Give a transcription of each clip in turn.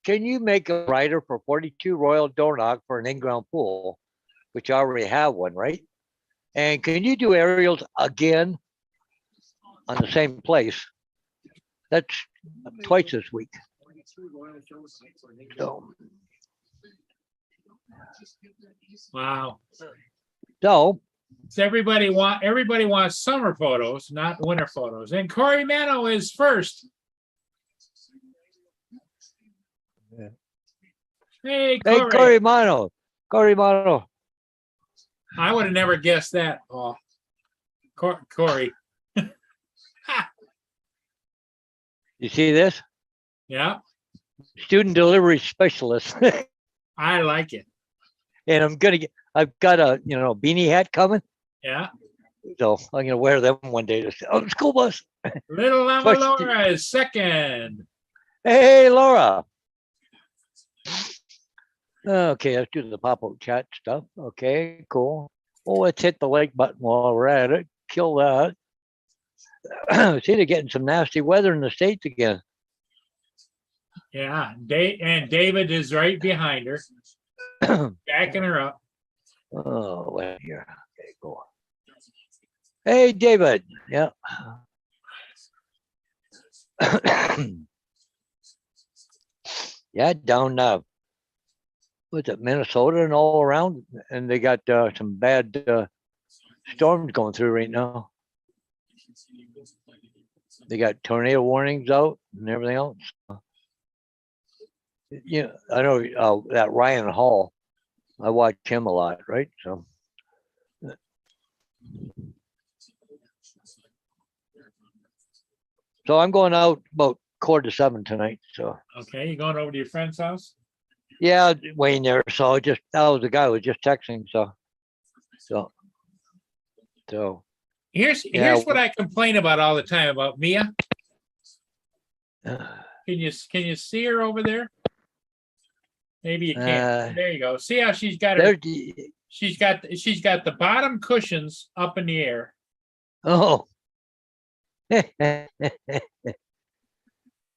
can you make a rider for 42 Royal Dornoch for an in-ground pool, which I already have one, right? And can you do aerials again on the same place? That's twice this week. So, Wow. so So everybody wants summer photos, not winter photos. And Corey Mano is first. Yeah. Hey, hey, Corey. Corey Mano. Corey Mano. I would have never guessed that, Paul. Corey. You see this? Yeah, Student delivery specialist. I like it. And I've got a, beanie hat coming. Yeah. So I'm gonna wear them one day to the school bus. Little Lama Laura is second. Hey, Laura. Okay, let's do the pop-up chat stuff. Okay, cool. Oh, let's hit the like button while we're at it. Kill that. See, they're getting some nasty weather in the States again. Yeah, and David is right behind her, backing her up. Oh, well, here. Okay, cool. Hey, David. Yeah. Yeah, down was it Minnesota and all around, and they got some bad storms going through right now. They got tornado warnings out and everything else. Yeah, I know that Ryan Hall. I watch him a lot, right? So. So I'm going out about 6:45 tonight. So. Okay, you going over to your friend's house? Yeah, Wayne there. So that was the guy who was just texting. So. Here's what I complain about all the time about Mia. Can you see her over there? Maybe you can't. There you go. See how she's got her. She's got the bottom cushions up in the air. Oh.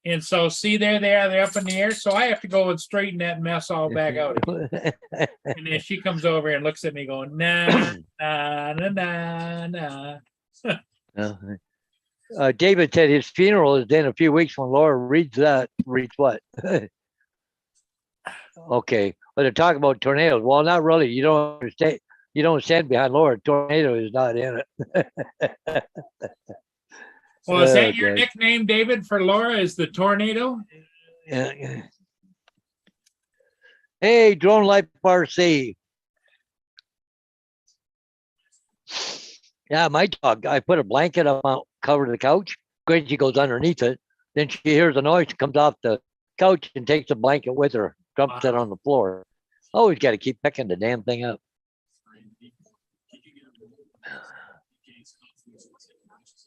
And so see there they are, they're up in the air. So I have to go and straighten that mess all back out. And then she comes over and looks at me going, nah, nah, nah, nah, nah. David said his funeral is in a few weeks. When Laura reads what? Okay, but they're talking about tornadoes. Well, not really. You don't understand. You don't stand behind Laura. Tornado is not in it. Well, is that your nickname, David, for Laura? Is the tornado? Yeah. Hey, Drone Life RC. Yeah, my dog. I put a blanket up, cover the couch. Gracie goes underneath it. Then she hears a noise, comes off the couch and takes the blanket with her, dumps it on the floor. Always got to keep picking the damn thing up.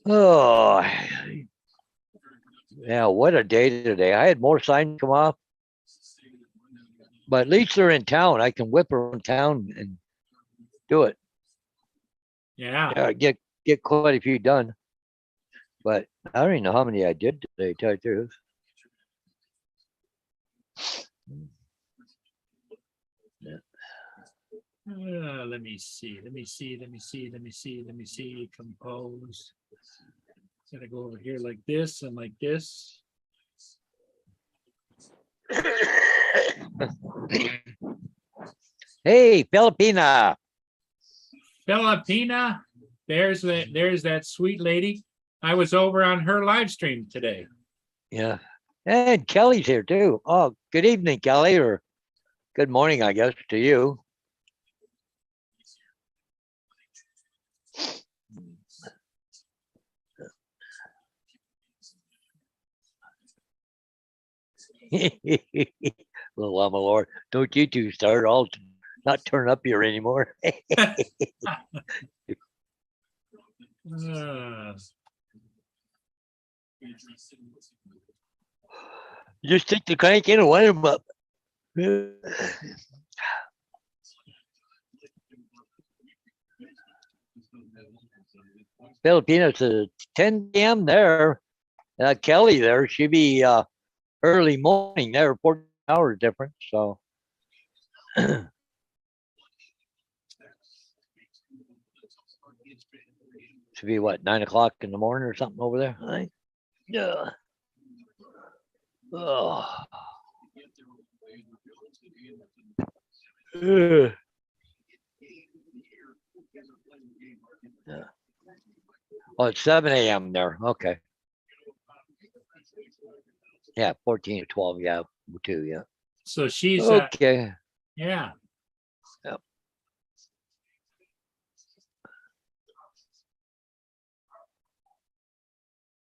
Oh, yeah, what a day today. I had more signs come off, but at least they're in town. I can whip around town and do it. Yeah. Get quite a few done, but I don't even know how many I did today, to tell you the truth. Let me see. Compose. Gotta go over here like this and like this. Hey, Filipina. There's that sweet lady. I was over on her live stream today. Yeah. And Kelly's here too. Oh, good evening, Kelly, or good morning, I guess, to you. Little Lama Lord, don't you two start. I'll not turn up here anymore. Just stick the crank in and wind them up. Filipinos at 10 p.m. there. Kelly there, she'd be early morning there, 14 hours difference, so. Should be what, 9 o'clock in the morning or something over there, I think. Yeah. Oh. Yeah. Oh, it's 7 a.m. there. Okay. Yeah, 14 to 12. Yeah, 2. Yeah. So she's okay. Yeah. Yep.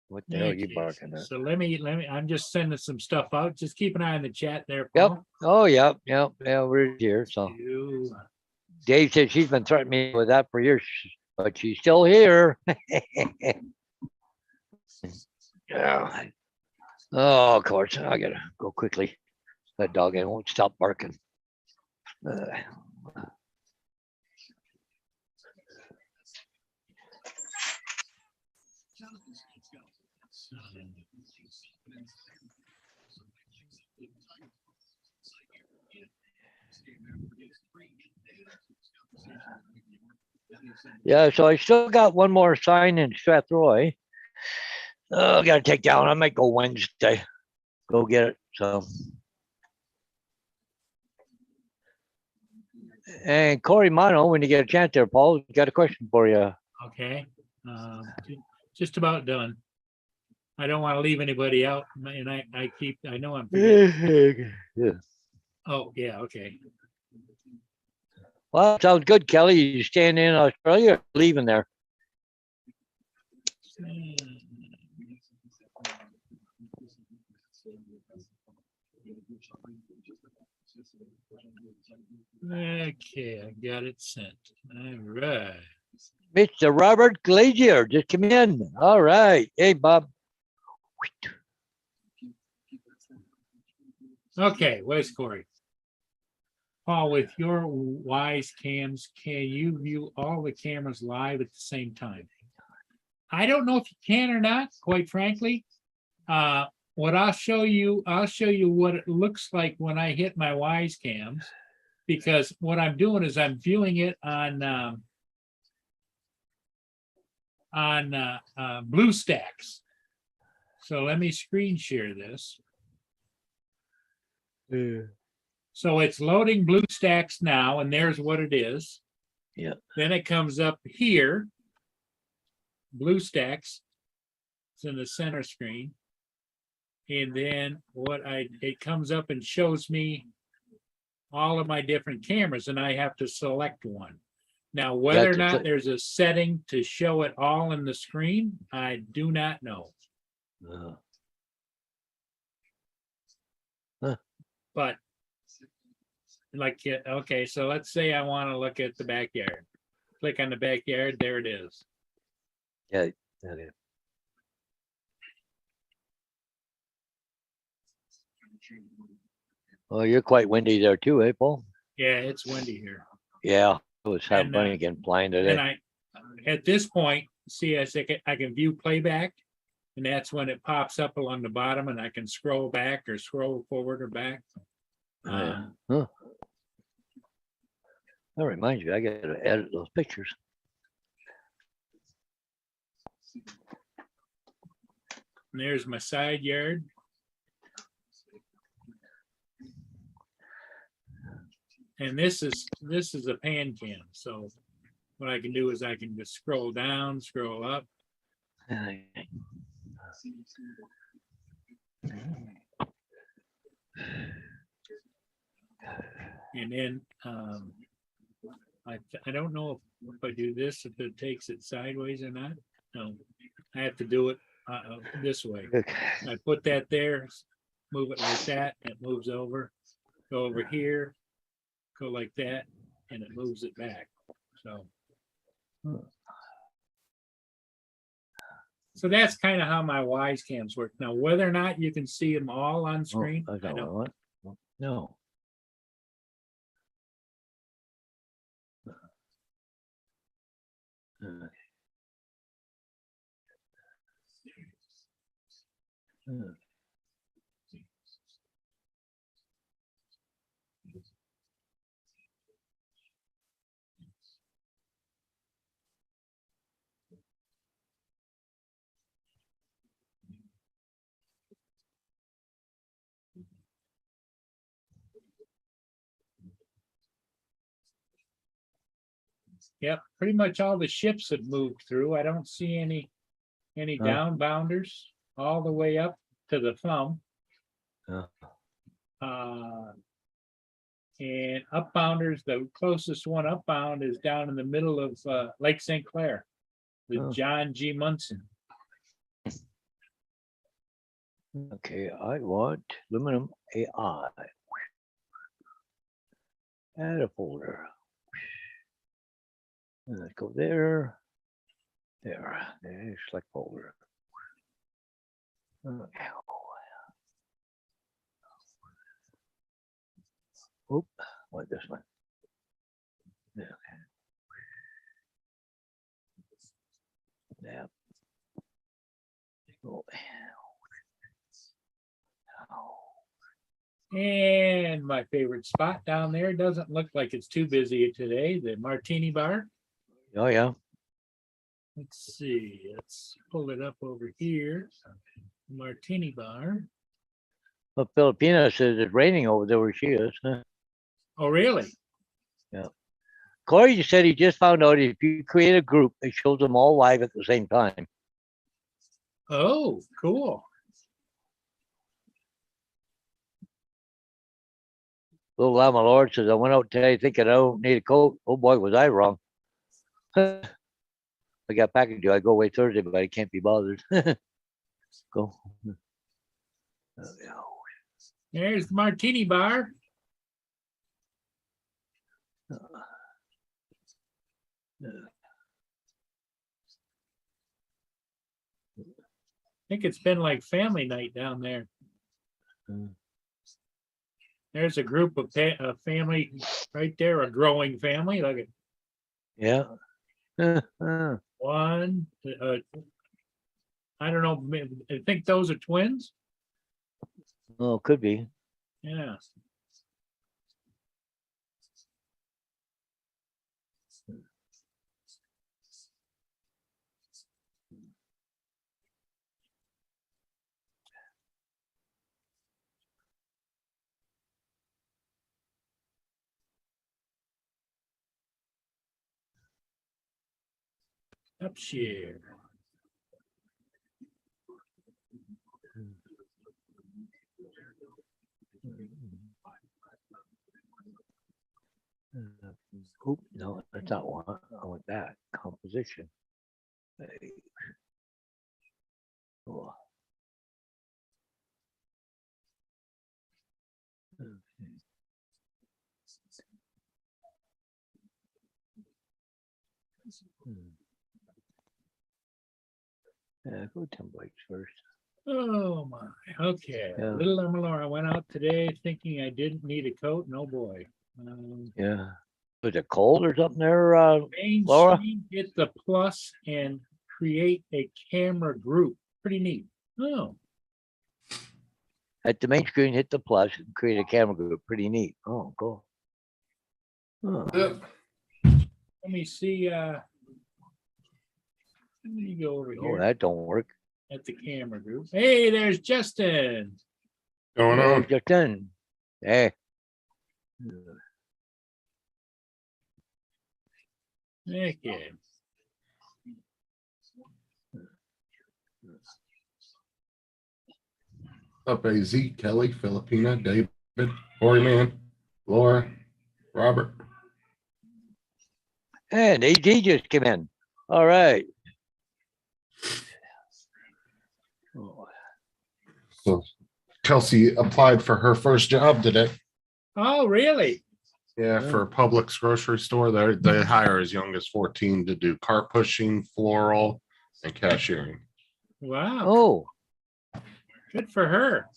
What the hell are you barking at? So let me, I'm just sending some stuff out. Just keep an eye on the chat there, Paul. Yep. Oh, yep. Yeah, we're here. So Dave said she's been threatening me with that for years, but she's still here. Yeah. Oh, of course. I gotta go quickly. That dog ain't won't stop barking. Yeah, so I still got one more sign in Strathroy. I gotta take down. I might go Wednesday. Go get it. So. And Corey Mono, when you get a chance there, Paul, got a question for you. Okay. Just about done. I don't want to leave anybody out, and I know I'm forgetting. Yeah. Oh, yeah, okay. Well, sounds good, Kelly. You staying in Australia or leaving there? Okay, I got it sent. All right. Mr. Robert Glazier, just come in. All right. Hey, Bob. Okay, where's Corey? Paul, with your Wise cams, can you view all the cameras live at the same time? I don't know if you can or not, quite frankly. What I'll show you what it looks like when I hit my Wise cams, because what I'm doing is I'm viewing it on BlueStacks. So let me screen share this. Yeah. So it's loading BlueStacks now, and there's what it is. Yeah. Then it comes up here. BlueStacks. It's in the center screen. And then it comes up and shows me all of my different cameras, and I have to select one. Now, whether or not there's a setting to show it all in the screen, I do not know. But like, okay, so let's say I want to look at the backyard. Click on the backyard, there it is. Yeah. Okay. Oh, you're quite windy there too, eh, Paul? Yeah, it's windy here. Yeah, it was having bunny again flying today. And at this point, see, I can view playback, and that's when it pops up along the bottom, and I can scroll back or scroll forward or back. Huh. That reminds me, I got to edit those pictures. And there's my side yard. And this is a pan cam. So what I can do is I can just scroll down, scroll up. And then I don't know if I do this, if it takes it sideways or not. No, I have to do it this way. I put that there, move it like that, it moves over, go over here, go like that, and it moves it back. So that's kind of how my Wise cams work. Now, whether or not you can see them all on screen, I don't know. No. Yep, pretty much all the ships have moved through. I don't see any Huh? downbounders all the way up to the thumb. Yeah. And upbounders, the closest one upbound is down in the middle of Lake St. Clair with Oh. John G. Munson. Okay, I want aluminum AI. Add a folder. Let's go there. There. Select folder. Oop, what this one? Yeah. Yeah. Oh. And my favorite spot down there doesn't look like it's too busy today, the Martini Bar. Oh, yeah. Let's see, let's pull it up over here. Martini Bar. Well, Filipina says it's raining over there where she is. Huh? Oh, really? Yeah. Corey said he just found out if you create a group, it shows them all live at the same time. Oh, cool. Little Llama Lord says, I went out today thinking I don't need a coat. Oh boy, was I wrong. I got package due. I go away Thursday, but I can't be bothered. Go. There's the Martini Bar. I think it's been like family night down there. There's a group of family right there, a growing family. Look at Yeah. one. I don't know. I think those are twins. Oh, could be. Yeah. Up share. Oop, no, that's not one. I want that composition. Hey. Oh. Yeah, go templates first. Oh my. Okay. Yeah. Little Laura went out today thinking I didn't need a coat. No boy. Yeah. Was it cold or something there, Main Laura? screen, hit the plus and create a camera group. Pretty neat. Oh. At the main screen, hit the plus and create a camera group. Pretty neat. Oh, cool. Oh. Let me see. Let me go over Oh, here that don't work. at the camera group. Hey, there's Justin. Going Oh, on. just done. Hey. Okay. Up AZ, Kelly, Filipina, David, Corey Man, Laura, Robert. And AD just came in. All right. Oh. So Kelsey applied for her first job today. Oh, really? Yeah, Yeah. for Publix grocery store. They hire as young as 14 to do cart pushing, floral, and cashiering. Wow. Oh. Good for her.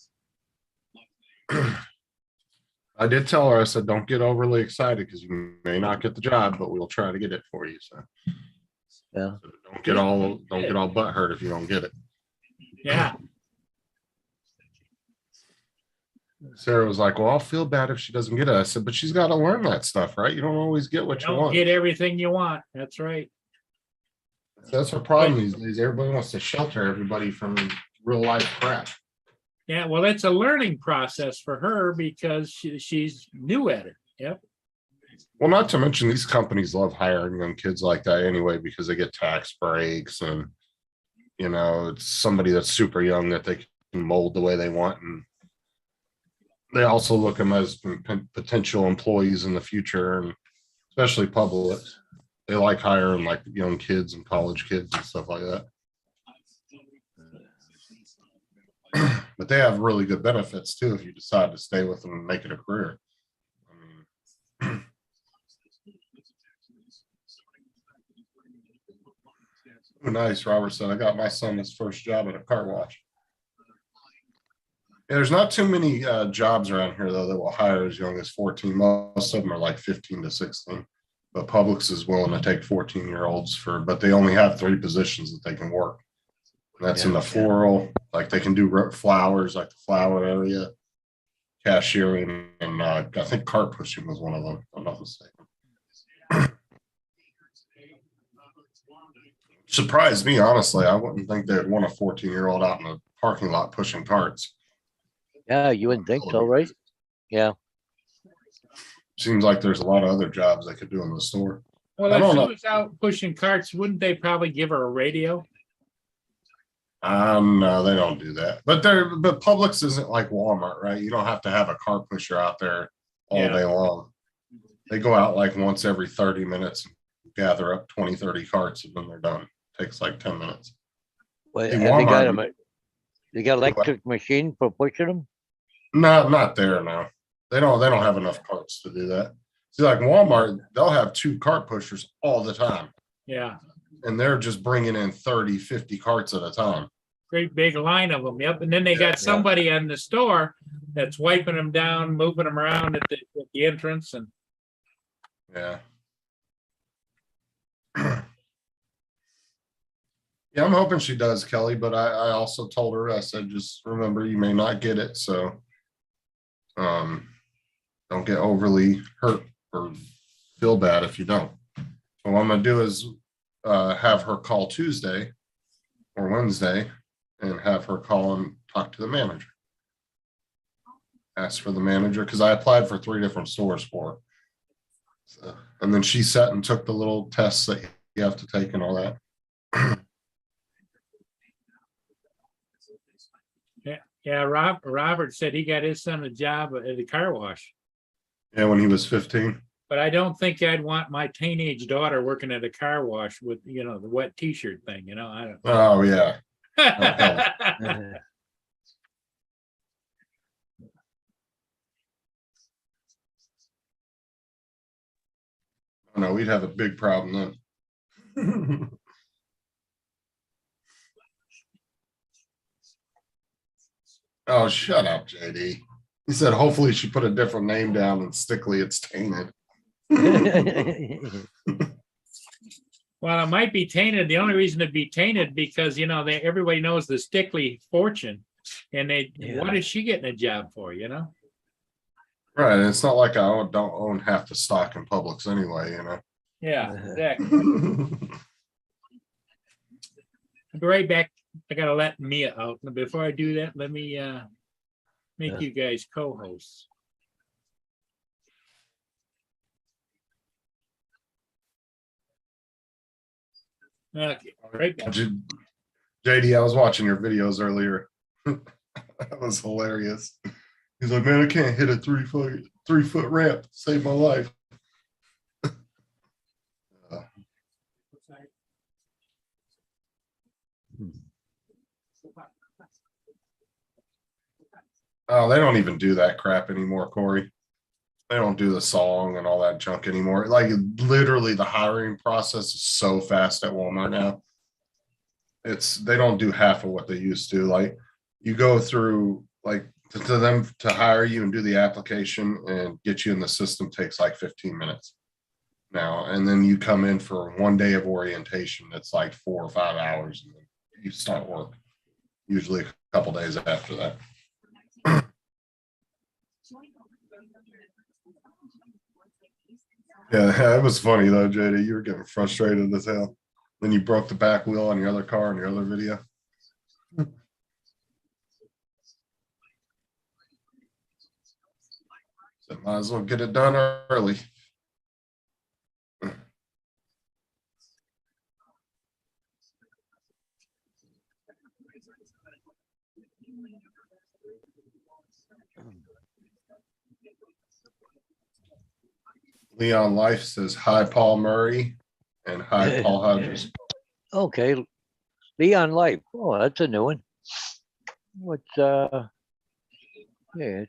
I did tell her, I said, don't get overly excited because you may not get the job, but we'll try to get it for you. So, Yeah. so don't get all butthurt if you don't get it. Yeah. Sarah was like, well, I'll feel bad if she doesn't get it. I said, but she's got to learn that stuff, right? You don't always get what you Don't want. get everything you want. That's right. That's our problem these days. Everybody wants to shelter everybody from real life crap. Yeah, well, it's a learning process for her because she's new at it. Yep. Well, not to mention these companies love hiring young kids like that anyway, because they get tax breaks and, you know, it's somebody that's super young that they can mold the way they want. And they also look at them as potential employees in the future, and especially public. They like hiring like young kids and college kids and stuff like that. But they have really good benefits too if you decide to stay with them and make it a career. I mean, nice, Robert said. I got my son his first job at a car wash. Yeah, there's not too many jobs around here though that will hire as young as 14. Most of them are like 15 to 16. But Publix is willing to take 14-year-olds but they only have 3 positions that they can work. And that's in the floral, like they can do flowers, like the flower area, cashiering, and I think cart pushing was one of them, if I'm not mistaken. Surprised me, honestly. I wouldn't think they'd want a 14-year-old out in the parking lot pushing carts. Yeah, you wouldn't think so, right? Yeah. Seems like there's a lot of other jobs they could do in the store. Well, if she was out pushing carts, wouldn't they probably give her a radio? No, they don't do that. But Publix isn't like Walmart, right? You don't have to have a cart pusher out there all day long. They go out like once every 30 minutes, gather up 20, 30 carts, and then they're done. Takes like 10 minutes. Well, have they got electric machine for pushing them? No, not there now. They don't have enough carts to do that. See, like Walmart, they'll have 2 cart pushers all the time. Yeah. And they're just bringing in 30, 50 carts at a time. Great big line of them. Yep. And then they got somebody in the store that's wiping them down, moving them around at the entrance. And yeah. Yeah, I'm hoping she does, Kelly, but I also told her, I said, just remember, you may not get it. So don't get overly hurt or feel bad if you don't. So what I'm going to do is have her call Tuesday or Wednesday and have her call and talk to the manager. Ask for the manager, because I applied for 3 different stores for her. So, and then she sat and took the little tests that you have to take and all that. Yeah, Robert said he got his son a job at the car wash. Yeah, when he was 15. But I don't think I'd want my teenage daughter working at a car wash with, the wet t-shirt thing, I don't. Oh, yeah. No, we'd have a big problem then. Oh, shut up, JD. He said, hopefully she put a different name down and Stickley, it's tainted. Well, it might be tainted. The only reason it'd be tainted because, everybody knows the Stickley fortune. And what is she getting a job for, Right. It's not like I don't own half the stock in Publix anyway, Yeah, exactly. I'll be right back. I gotta let Mia out. And before I do that, let me make you guys co-hosts. Okay, right back. JD, I was watching your videos earlier. That was hilarious. He's like, man, I can't hit a 3-foot ramp to save my life. Oh, they don't even do that crap anymore, Corey. They don't do the song and all that junk anymore. Like literally the hiring process is so fast at Walmart now. They don't do half of what they used to. Like you go through like to them to hire you and do the application and get you in the system takes like 15 minutes now. And then you come in for 1 day of orientation. It's like 4 or 5 hours and then you start work. Usually a couple days after that. Yeah, that was funny though, JD. You were getting frustrated as hell. Then you broke the back wheel on your other car in your other video. So might as well get it done early. Leon Life says hi, Paul Murray, and hi, Paul Hodges. Okay, Leon Life. Oh, that's a new one. What's yeah,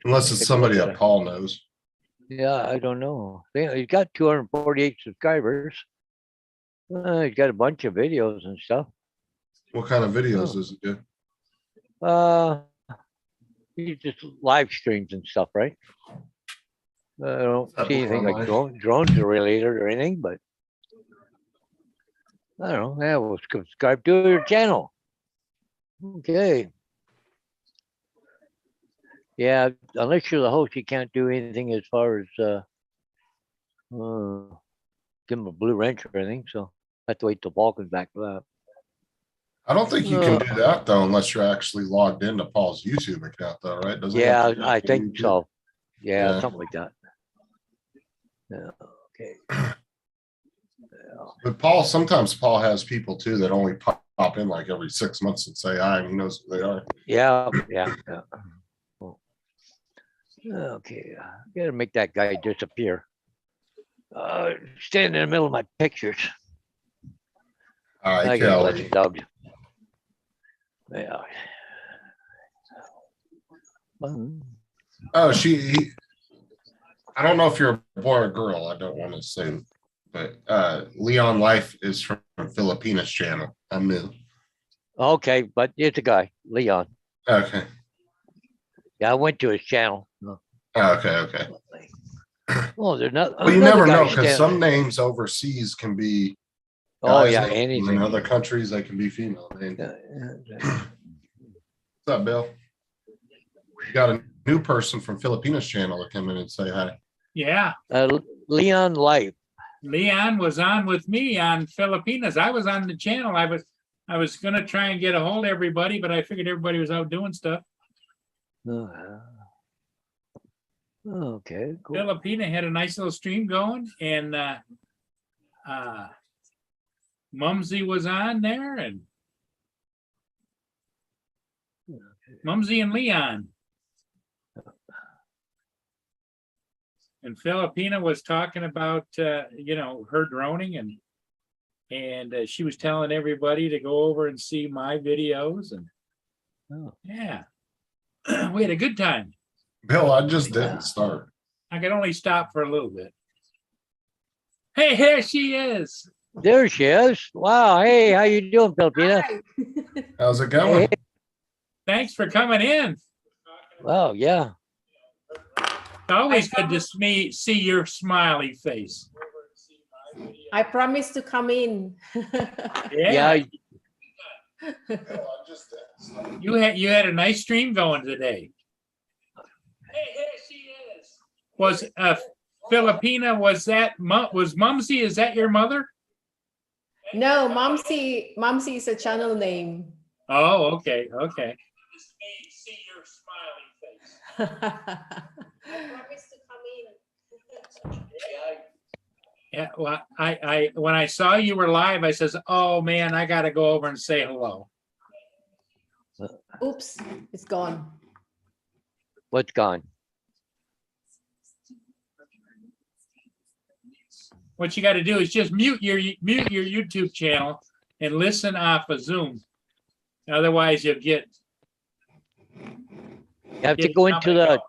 Unless it's somebody that Paul knows. yeah, I don't know. He's got 248 subscribers. He's got a bunch of videos and stuff. What kind of videos does it do? He just live streams and stuff, right? I don't see anything like drones related or anything, but I don't know. Yeah, we'll subscribe to your channel. Okay. Yeah, unless you're the host, you can't do anything as far as give him a blue wrench or anything. So I have to wait till Paul comes back for that. I don't think you can do that though, unless you're actually logged into Paul's YouTube account, though, right? Doesn't Yeah, I think so. Yeah, Yeah. something like that. Yeah. Okay. But Paul, sometimes Paul has people too that only pop in like every 6 months and say hi, and he knows who they are. Yeah. Cool. Okay, gotta make that guy disappear. Stand in the middle of my pictures. Hi, I gotta let Kelly. the dog. Yeah. Oh, I don't know if you're a boy or girl. I don't want to say, but Leon Life is from Filipina's channel. I'm new. Okay, but it's a guy, Leon. Okay. Yeah, I went to his channel. Okay. Oh, there's not. Well, you never know because some names overseas can be. Oh yeah, names, and anything. in other countries, they can be female names. What's up, Bill? You got a new person from Filipina's channel to come in and say hi. Yeah. Leon Life. Leon was on with me on Filipinas. I was on the channel. I was gonna try and get a hold of everybody, but I figured everybody was out doing stuff. Okay, cool. Filipina had a nice little stream going, and Mumsy was on there, and Mumsy and Leon. And Filipina was talking about her droning, and she was telling everybody to go over and see my videos, and yeah, we had a good time. Bill, I just didn't start. I could only stop for a little bit. Hey, here she is. There she is. Wow. Hey, how you doing, Filipina? How's it going? Hey. Thanks for coming in. Wow, yeah. It's always good to see your smiley face. I promise to come in. Yeah. You had a nice stream going today. Hey, here she is. Was Filipina, was Mumsy, is that your mother? No, Mumsy is a channel name. Oh, okay. See your smiley face. I promise to come in. Yeah, well, I when I saw you were live, I says, oh man, I gotta go over and say hello. Oops, it's gone. What's gone? What you got to do is just mute your YouTube channel and listen off of Zoom. Otherwise, you'll get. You have to go into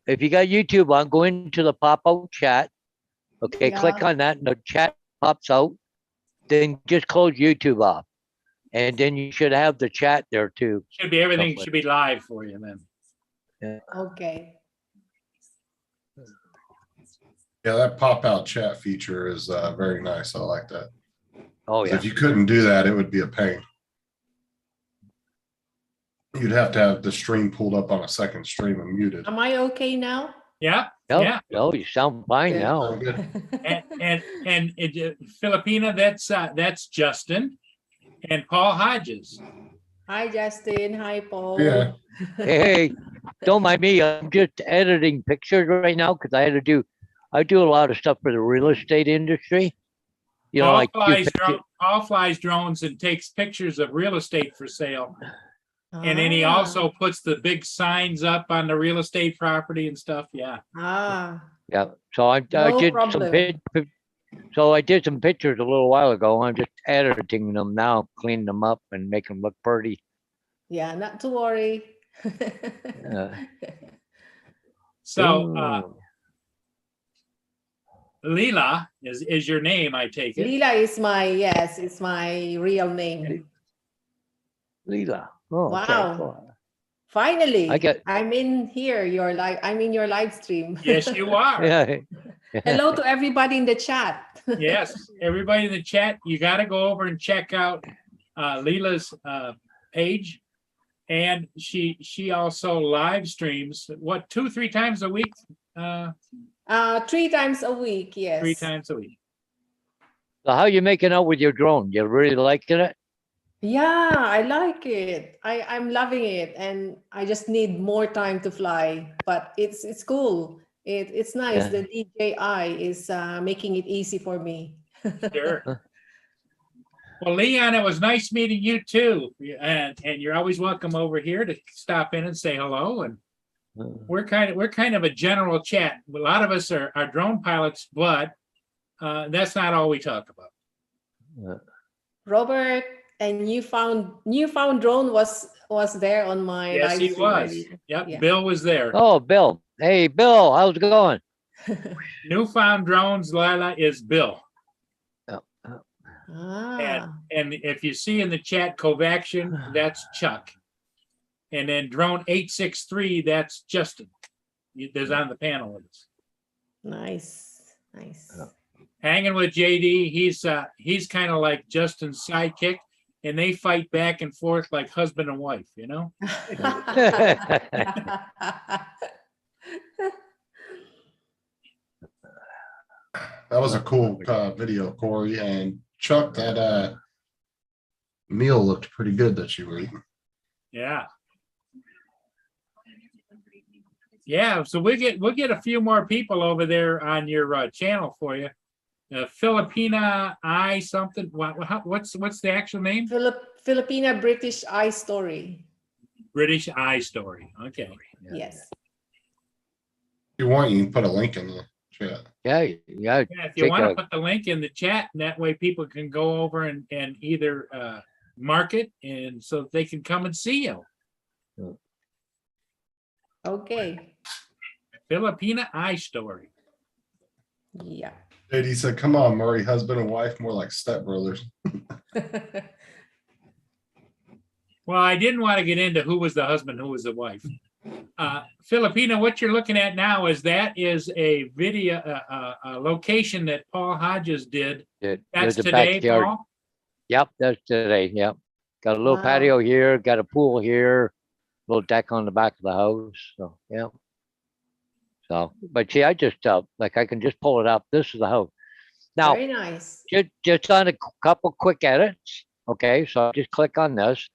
if you got YouTube on, go into the pop-out chat. Okay, Yeah. click on that and the chat pops out. Then just close YouTube off. And then you should have the chat there too. Everything should be live for you then. Okay. Yeah, that pop-out chat feature is very nice. I like that. Oh yeah. If you couldn't do that, it would be a pain. You'd have to have the stream pulled up on a second stream and muted. Am I okay now? Yeah, No, Yeah. no, you sound fine Good. now. Sound good? And Filipina, that's Justin and Paul Hodges. Hi, Justin. Hi, Paul. Yeah. Hey, don't mind me. I'm just editing pictures right now because I do a lot of stuff for the real estate industry. You know, Paul flies drones and takes pictures of real estate for sale. And then he Ah. also puts the big signs up on the real estate property and stuff. Yeah. Ah, Yeah. So I No did problem. so I did some pictures a little while ago. I'm just editing them now, cleaning them up and make them look pretty. yeah, not to worry. So Ooh. Leela is your name, I take it. Leela is yes, it's my real name. Leela. Oh, okay. Wow. Cool. Finally, I get- I'm in here, I'm in your live stream. Yes, you are. Yeah. Hello to everybody in the chat. Yes, everybody in the chat, you got to go over and check out Leela's page. And she also live streams, what, 2-3 times a week? 3 times a week, yes. 3 times a week. So how you making out with your drone? You really liking it? Yeah, I like it. I'm loving it, and I just need more time to fly. But it's cool. It's nice. Yeah. The DJI is making it easy for me. Sure. Well, Leon, it was nice meeting you too. And you're always welcome over here to stop in and say hello. And we're kind of a general chat. A lot of us are drone pilots, but that's not all we talk about. Robert, and newfound drone was there on my Yes, live he stream was. earlier. Yep, Yeah. Bill was there. Oh, Bill. Hey, Bill, how's it going? Newfound Drones, Lila, is Bill. Ah, And if you see in the chat Covaction, that's Chuck. And then Drone 863, that's Justin. There's on the panel with us. nice. Hanging with JD, he's kind of like Justin's sidekick, and they fight back and forth like husband and wife, you know? That was a cool video, Corey. And Chuck, that meal looked pretty good that you were eating. Yeah. Yeah, so we'll get a few more people over there on your channel for you. Filipina I something. What's the actual name? Filipina British Eye Story. British Eye Story. Okay. Yes. If you want, you can put a link in the chat. Yeah. Yeah, if you Take want to a- put the link in the chat, and that way people can go over and either mark it, and so they can come and see you. Okay. Filipina Eye Story. Yeah. JD said, come on, Murray, husband and wife, more like stepbrothers. Well, I didn't want to get into who was the husband, who was the wife. Filipina, what you're looking at now is a video, a location that Paul Hodges did. There's That's a today, backyard. Paul? Yep, that's today. Yep. Got a little Wow. patio here, got a pool here, little deck on the back of the house. So, yeah. So, but see, I just, like, I can just pull it up. This is the house. Now, Very nice. just on a couple quick edits. Okay, so I just click on this.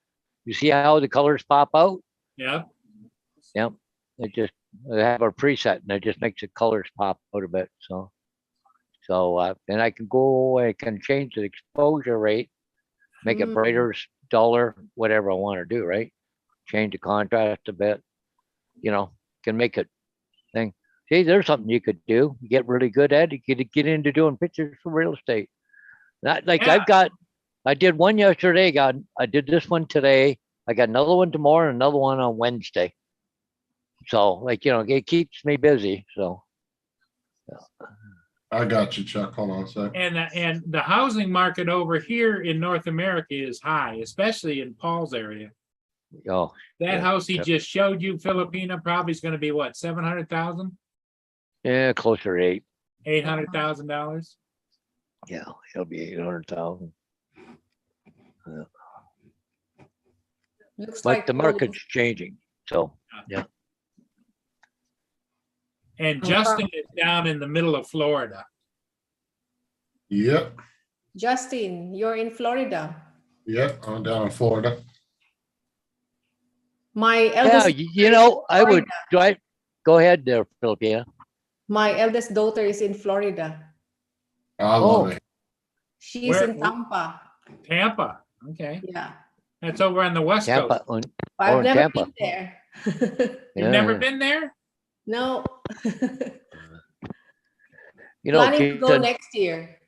You see how the colors pop out? Yeah. Yep. They have a preset and it just makes the colors pop out a bit. So then I can change the exposure rate, make it Mm. brighter, duller, whatever I want to do, right? Change the contrast a bit, can make it thing. See, there's something you could do. You get really good at it. You could get into doing pictures for real estate. Not like Yeah. I did one yesterday. I did this one today. I got another one tomorrow and another one on Wednesday. So it keeps me busy. So I got you, Chuck. Hold on a sec. And the housing market over here in North America is high, especially in Paul's area. That That house he yeah. just showed you, Filipina, probably is going to be what, 700,000, yeah, closer to $800,000. Yeah, it'll be 800,000. Looks But like the all market's changing. So And Oh, Justin is down in the middle of Florida. Yep. Justin, you're in Florida. Yep. I'm down in Florida. My Yeah, eldest, you know, I would drive. Go ahead there, Philippina. my eldest daughter is in Florida. I love it. She's Where- in Tampa. Tampa. Okay. Yeah. That's over on the West Tampa. Coast. I've in never Tampa. been there. You've never been there? No. You know, Planning to go Keaton, next year.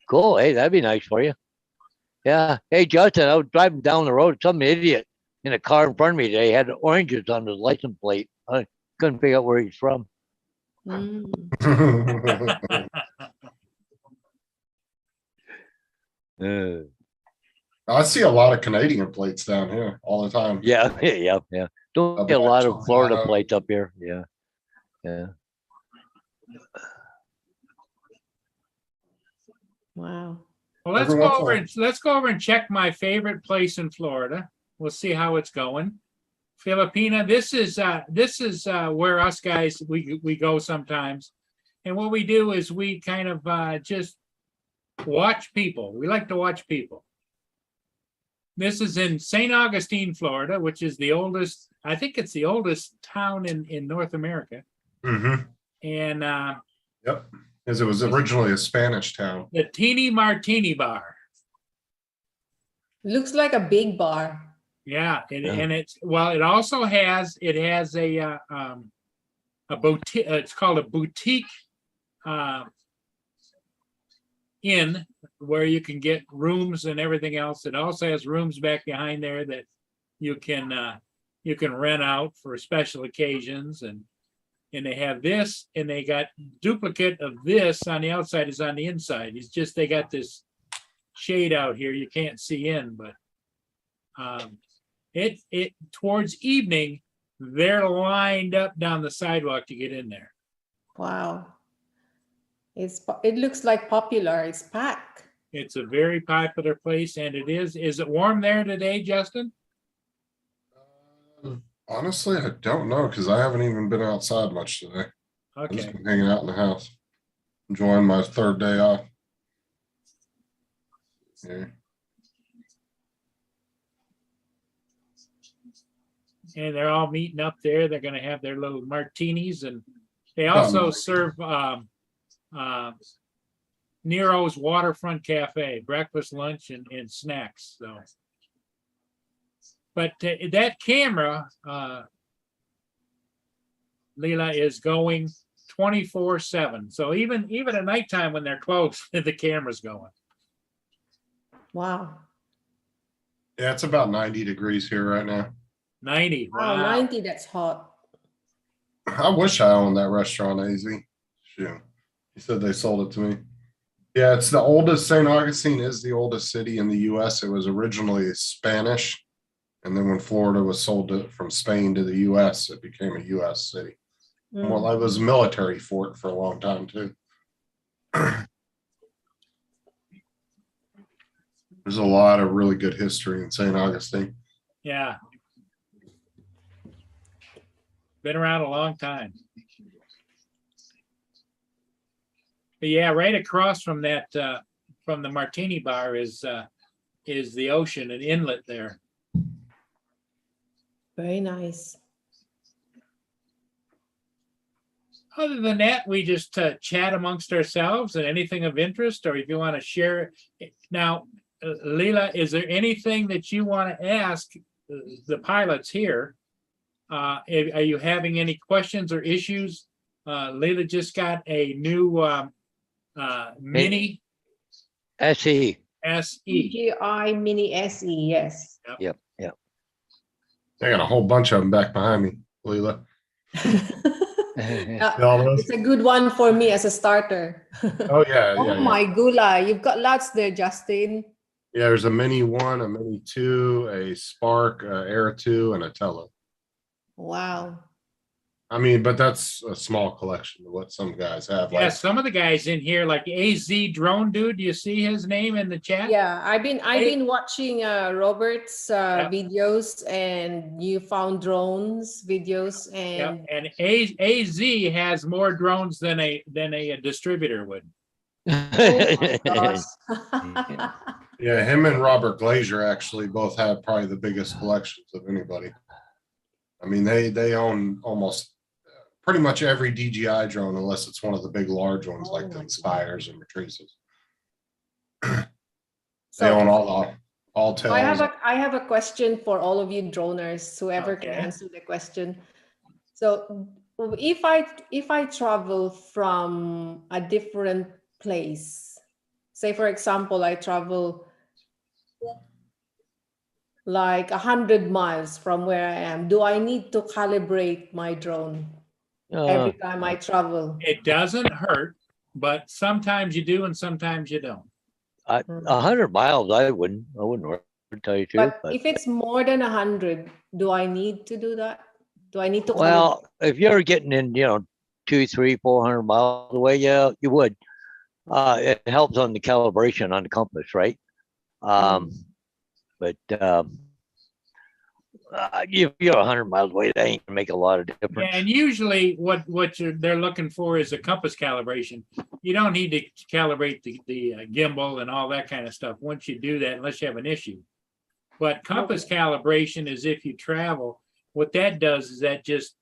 cool. Hey, that'd be nice for you. Yeah. Hey, Justin, I was driving down the road. Some idiot in a car in front of me today had oranges on his license plate. I couldn't figure out where he's from. Mm. I see a lot of Canadian plates down here all the time. Yeah, yeah. Don't get a lot of Florida plates up here. Yeah. Wow. Well, let's Every go once in a over while. and let's go over and check my favorite place in Florida. We'll see how it's going. Filipina, this is where us guys we go sometimes. And what we do is we kind of just watch people. We like to watch people. This is in St. Augustine, Florida, which is the oldest, I think it's the oldest town in North America. Mm-hmm. And Yep. Because it was originally a Spanish town. the Teeny Martini Bar. Looks like a big bar. Yeah, Yeah. and it's well, it also has a boutique. It's called a boutique inn where you can get rooms and everything else. It also has rooms back behind there that you can rent out for special occasions, and they have this, and they got duplicate of this on the outside is on the inside. It's just they got this shade out here you can't see in, but it towards evening they're lined up down the sidewalk to get in there. Wow. It looks like popular. It's packed. It's a very popular place, and it is. Is it warm there today, Justin? Honestly, I don't know because I haven't even been outside much today. I've just Okay. been hanging out in the house, enjoying my third day off. Yeah. And they're all meeting up there. They're going to have their little martinis, and they also serve Nero's Waterfront Cafe, breakfast, lunch, and snacks. So, but that camera, Leela, is going 24/7. So even at nighttime when they're closed, the camera's going. Wow. Yeah, it's about 90 degrees here right now. 90. Wow, Wow. 90, that's hot. I wish I owned that restaurant, AZ. Shoot. He said they sold it to me. Yeah, it's the oldest. St. Augustine is the oldest city in the US. It was originally Spanish. And then when Florida was sold from Spain to the US, it became a US city. Mm. Well, it was a military fort for a long time, too. There's a lot of really good history in St. Augustine. Yeah. Been around a long time. But yeah, right across from that, from the Martini Bar is the ocean, an inlet there. Very nice. Other than that, we just chat amongst ourselves and anything of interest, or if you want to share it. Now, Leela, is there anything that you want to ask the pilots here? Are you having any questions or issues? Leila just got a new Mini SE. SE. DJI Mini SE, yes. Yep. I got a whole bunch of them back behind me, Leela. It's a good one for me as a starter. Oh, yeah. Oh my gula, you've got lots there, Justin. Yeah, there's a Mini 1, a Mini 2, a Spark, a Air 2, and a Tello. Wow. I mean, but that's a small collection of what some guys have. Yeah, Like, some of the guys in here, like AZ Drone Dude, do you see his name in the chat? Yeah, I've been watching Robert's Yep. videos and Newfound Drones videos, Yep. and And AZ has more drones than a distributor would. oh my gosh. yeah, him and Robert Glazier actually both have probably the biggest collections of anybody. I mean, they own almost pretty much every DJI drone, unless it's one of the big large ones like the Inspires and Matrices. They So own all tails. I have a question for all of you droners, whoever can Okay. answer the question. So if I travel from a different place, say for example, I travel like 100 miles from where I am, do I need to calibrate my drone every time I travel? It doesn't hurt, but sometimes you do and sometimes you don't. 100 miles, I wouldn't worry, to tell you the truth. But if it's more than 100, do I need to do that? Do I need to? Well, if you're getting in, 200, 300, 400 miles away, yeah, you would. It helps on the calibration on the compass, right? But if you're 100 miles away, that ain't gonna make a lot of difference. And usually what they're looking for is a compass calibration. You don't need to calibrate the gimbal and all that kind of stuff once you do that, unless you have an issue. But compass calibration is if you travel. What that does is that just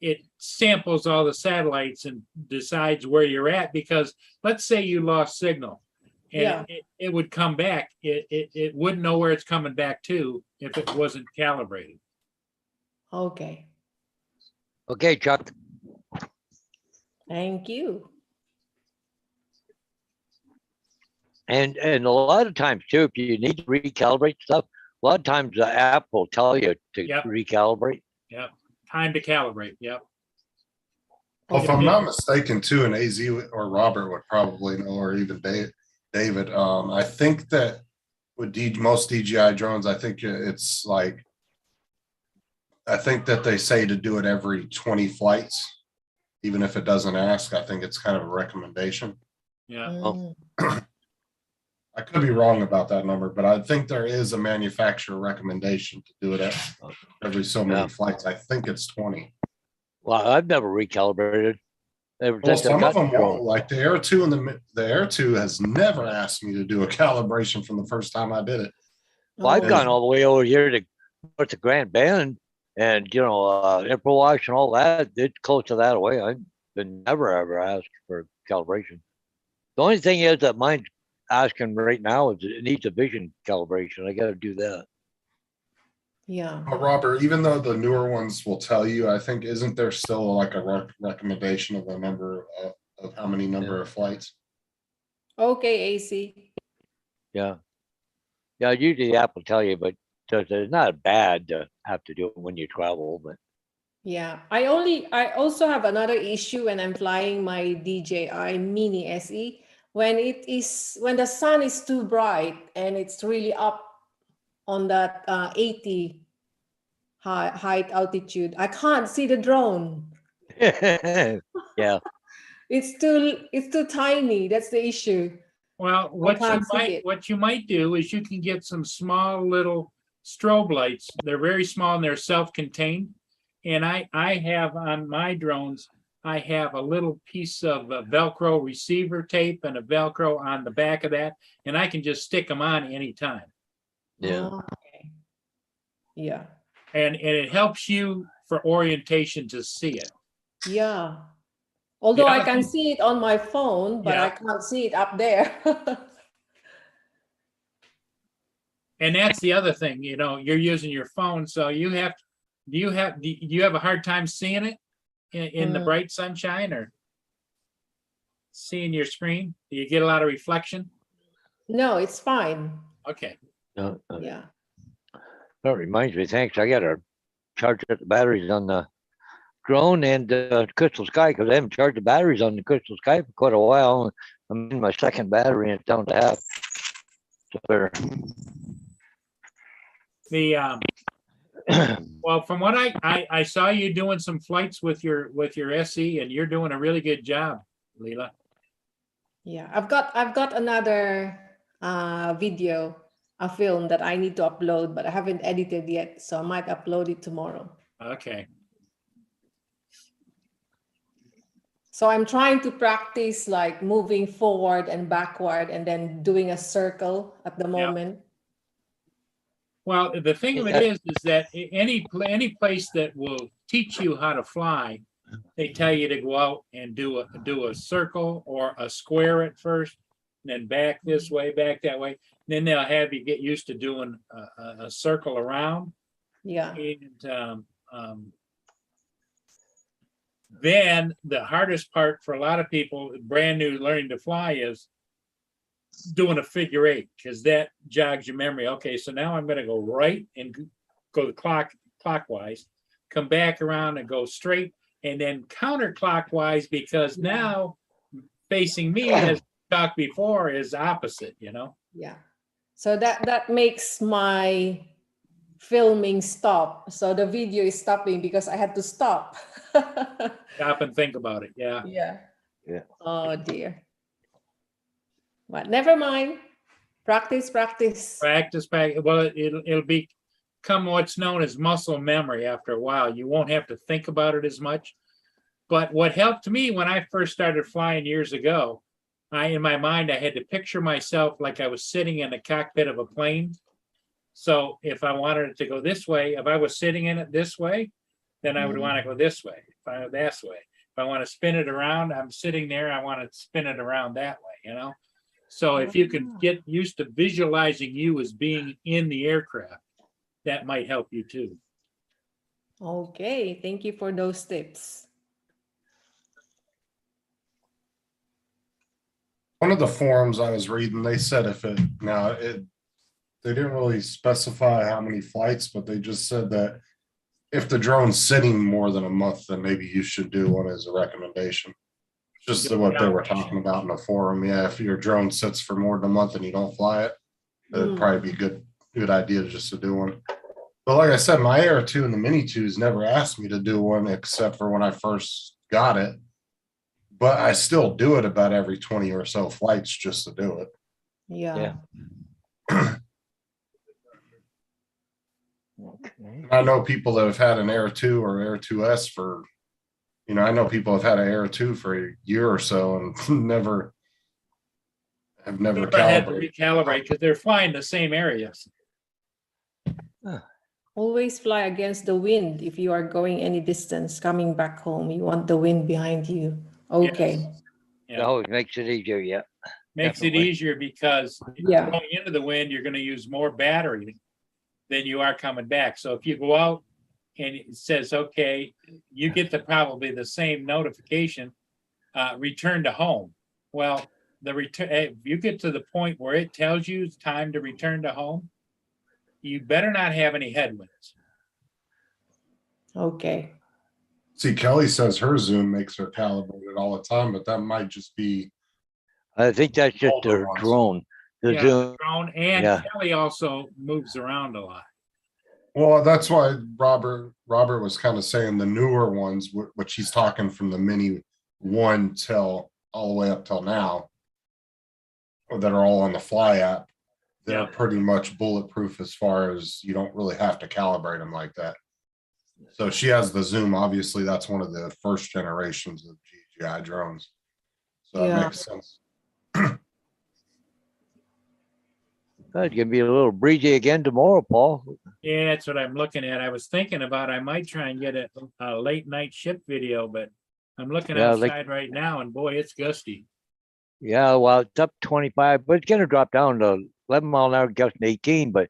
it samples all the satellites and decides where you're at, because let's say you lost signal and it would come back. It wouldn't know where it's coming back to if it wasn't calibrated. Okay. Okay, Chuck. Thank you. And a lot of times too, if you need to recalibrate stuff, a lot of times the app will tell you to recalibrate. Yep. Time to calibrate. Yep. Well, if I'm not mistaken, too, and AZ or Robert would probably know, or even David. I think that with most DJI drones, I think it's like, I think that they say to do it every 20 flights, even if it doesn't ask. I think it's kind of a recommendation. Yeah. I could be wrong about that number, but I think there is a manufacturer recommendation to do it at every so many flights. I think it's 20. Well, I've never recalibrated. Well, some of them won't. Like the Air 2 and the Air 2 has never asked me to do a calibration from the first time I did it. Well, I've gone all the way over here to Grand Bend and, Infrawash and all that. It's close to that away. I've been never ever asked for calibration. The only thing is that mine's asking right now is it needs a vision calibration. I got to do that. Yeah. Robert, even though the newer ones will tell you, I think, isn't there still like a recommendation of the number of how many number of flights? Okay, AC. Yeah. Yeah, usually the app will tell you, but it's not bad to have to do it when you travel, but Yeah, I also have another issue when I'm flying my DJI Mini SE. When the sun is too bright and it's really up on that 80 height altitude, I can't see the drone. yeah. It's too tiny. That's the issue. Well, what you might do is you can get some small little strobe lights. They're very small and they're self-contained. And I have on my drones, I have a little piece of Velcro receiver tape and a Velcro on the back of that, and I can just stick them on anytime. Yeah. Okay. Yeah. And it helps you for orientation to see it. Yeah. Although I can see it on my phone, but I can't see it up there. And that's the other thing, you're using your phone, so do you have a hard time seeing it in the bright sunshine or seeing your screen? Do you get a lot of reflection? No, it's fine. Okay. Yeah. That reminds me, thanks. I got to charge up the batteries on the drone and Crystal Sky, because I haven't charged the batteries on the Crystal Sky for quite a while. I'm in my second battery and it's down to half. So Well, from what I saw you doing some flights with your SE, and you're doing a really good job, Leela. Yeah, I've got another video, a film that I need to upload, but I haven't edited yet, so I might upload it tomorrow. Okay. So I'm trying to practice like moving forward and backward and then doing a circle at the moment. Well, the thing of it is that any place that will teach you how to fly, they tell you to go out and do a circle or a square at first, and then back this way, back that way. Then they'll have you get used to doing a circle around. Yeah. And then the hardest part for a lot of people brand new learning to fly is doing a figure eight, because that jogs your memory. Okay, so now I'm going to go right and go clockwise, come back around and go straight, and then counterclockwise, because now facing me, as we talked before, is opposite, you know? Yeah. So that makes my filming stop. So the video is stopping because I had to stop. Stop and think about it. Yeah. Yeah. Yeah. Oh dear. But never mind. Practice, practice. Practice. Well, it'll become what's known as muscle memory after a while. You won't have to think about it as much. But what helped me when I first started flying years ago, in my mind, I had to picture myself like I was sitting in the cockpit of a plane. So if I wanted it to go this way, if I was sitting in it this way, then I would want to go this way. If I go this way, if I want to spin it around, I'm sitting there, I want to spin it around that way, you know? So if you can get used to visualizing you as being in the aircraft, that might help you too. Okay, thank you for those tips. One of the forums I was reading, they said they didn't really specify how many flights, but they just said that if the drone's sitting more than a month, then maybe you should do one as a recommendation. Just what they were talking about in the forum. Yeah, if your drone sits for more than a month and you don't fly it, it'd probably be good idea just to do one. But like I said, my Air 2 and the Mini 2s never asked me to do one except for when I first got it. But I still do it about every 20 or so flights just to do it. Yeah. Okay. I know people that have had an Air 2 or Air 2S for, I know people have had an Air 2 for a year or so and have never Had to calibrated. recalibrate because they're flying the same areas. Always fly against the wind. If you are going any distance coming back home, you want the wind behind you. Okay. Yes. It always makes it easier, yeah. Makes Definitely. it easier because Yeah. going into the wind, you're going to use more battery than you are coming back. So if you go out and it says, okay, you get probably the same notification, return to home. Well, if you get to the point where it tells you it's time to return to home, you better not have any headwinds. Okay. See, Kelly says her Zoom makes her calibrated all the time, but that might just be. I think that's just Older their ones. drone. The Yeah, Zoom. drone, and Yeah. Kelly also moves around a lot. Well, that's why Robert was kind of saying the newer ones, which he's talking from the Mini 1 till all the way up till now, that are all on the Fly app. They're Yeah. pretty much bulletproof as far as you don't really have to calibrate them like that. So she has the Zoom. Obviously, that's one of the first generations of GGI drones. So Yeah. that makes sense. It's gonna be a little breezy again tomorrow, Paul. Yeah, that's what I'm looking at. I was thinking about, I might try and get a late night ship video, but I'm looking Yeah, outside right now and boy, it's gusty. Yeah, well, it's up 25, but it's gonna drop down to 11 mile an hour, gusting 18. But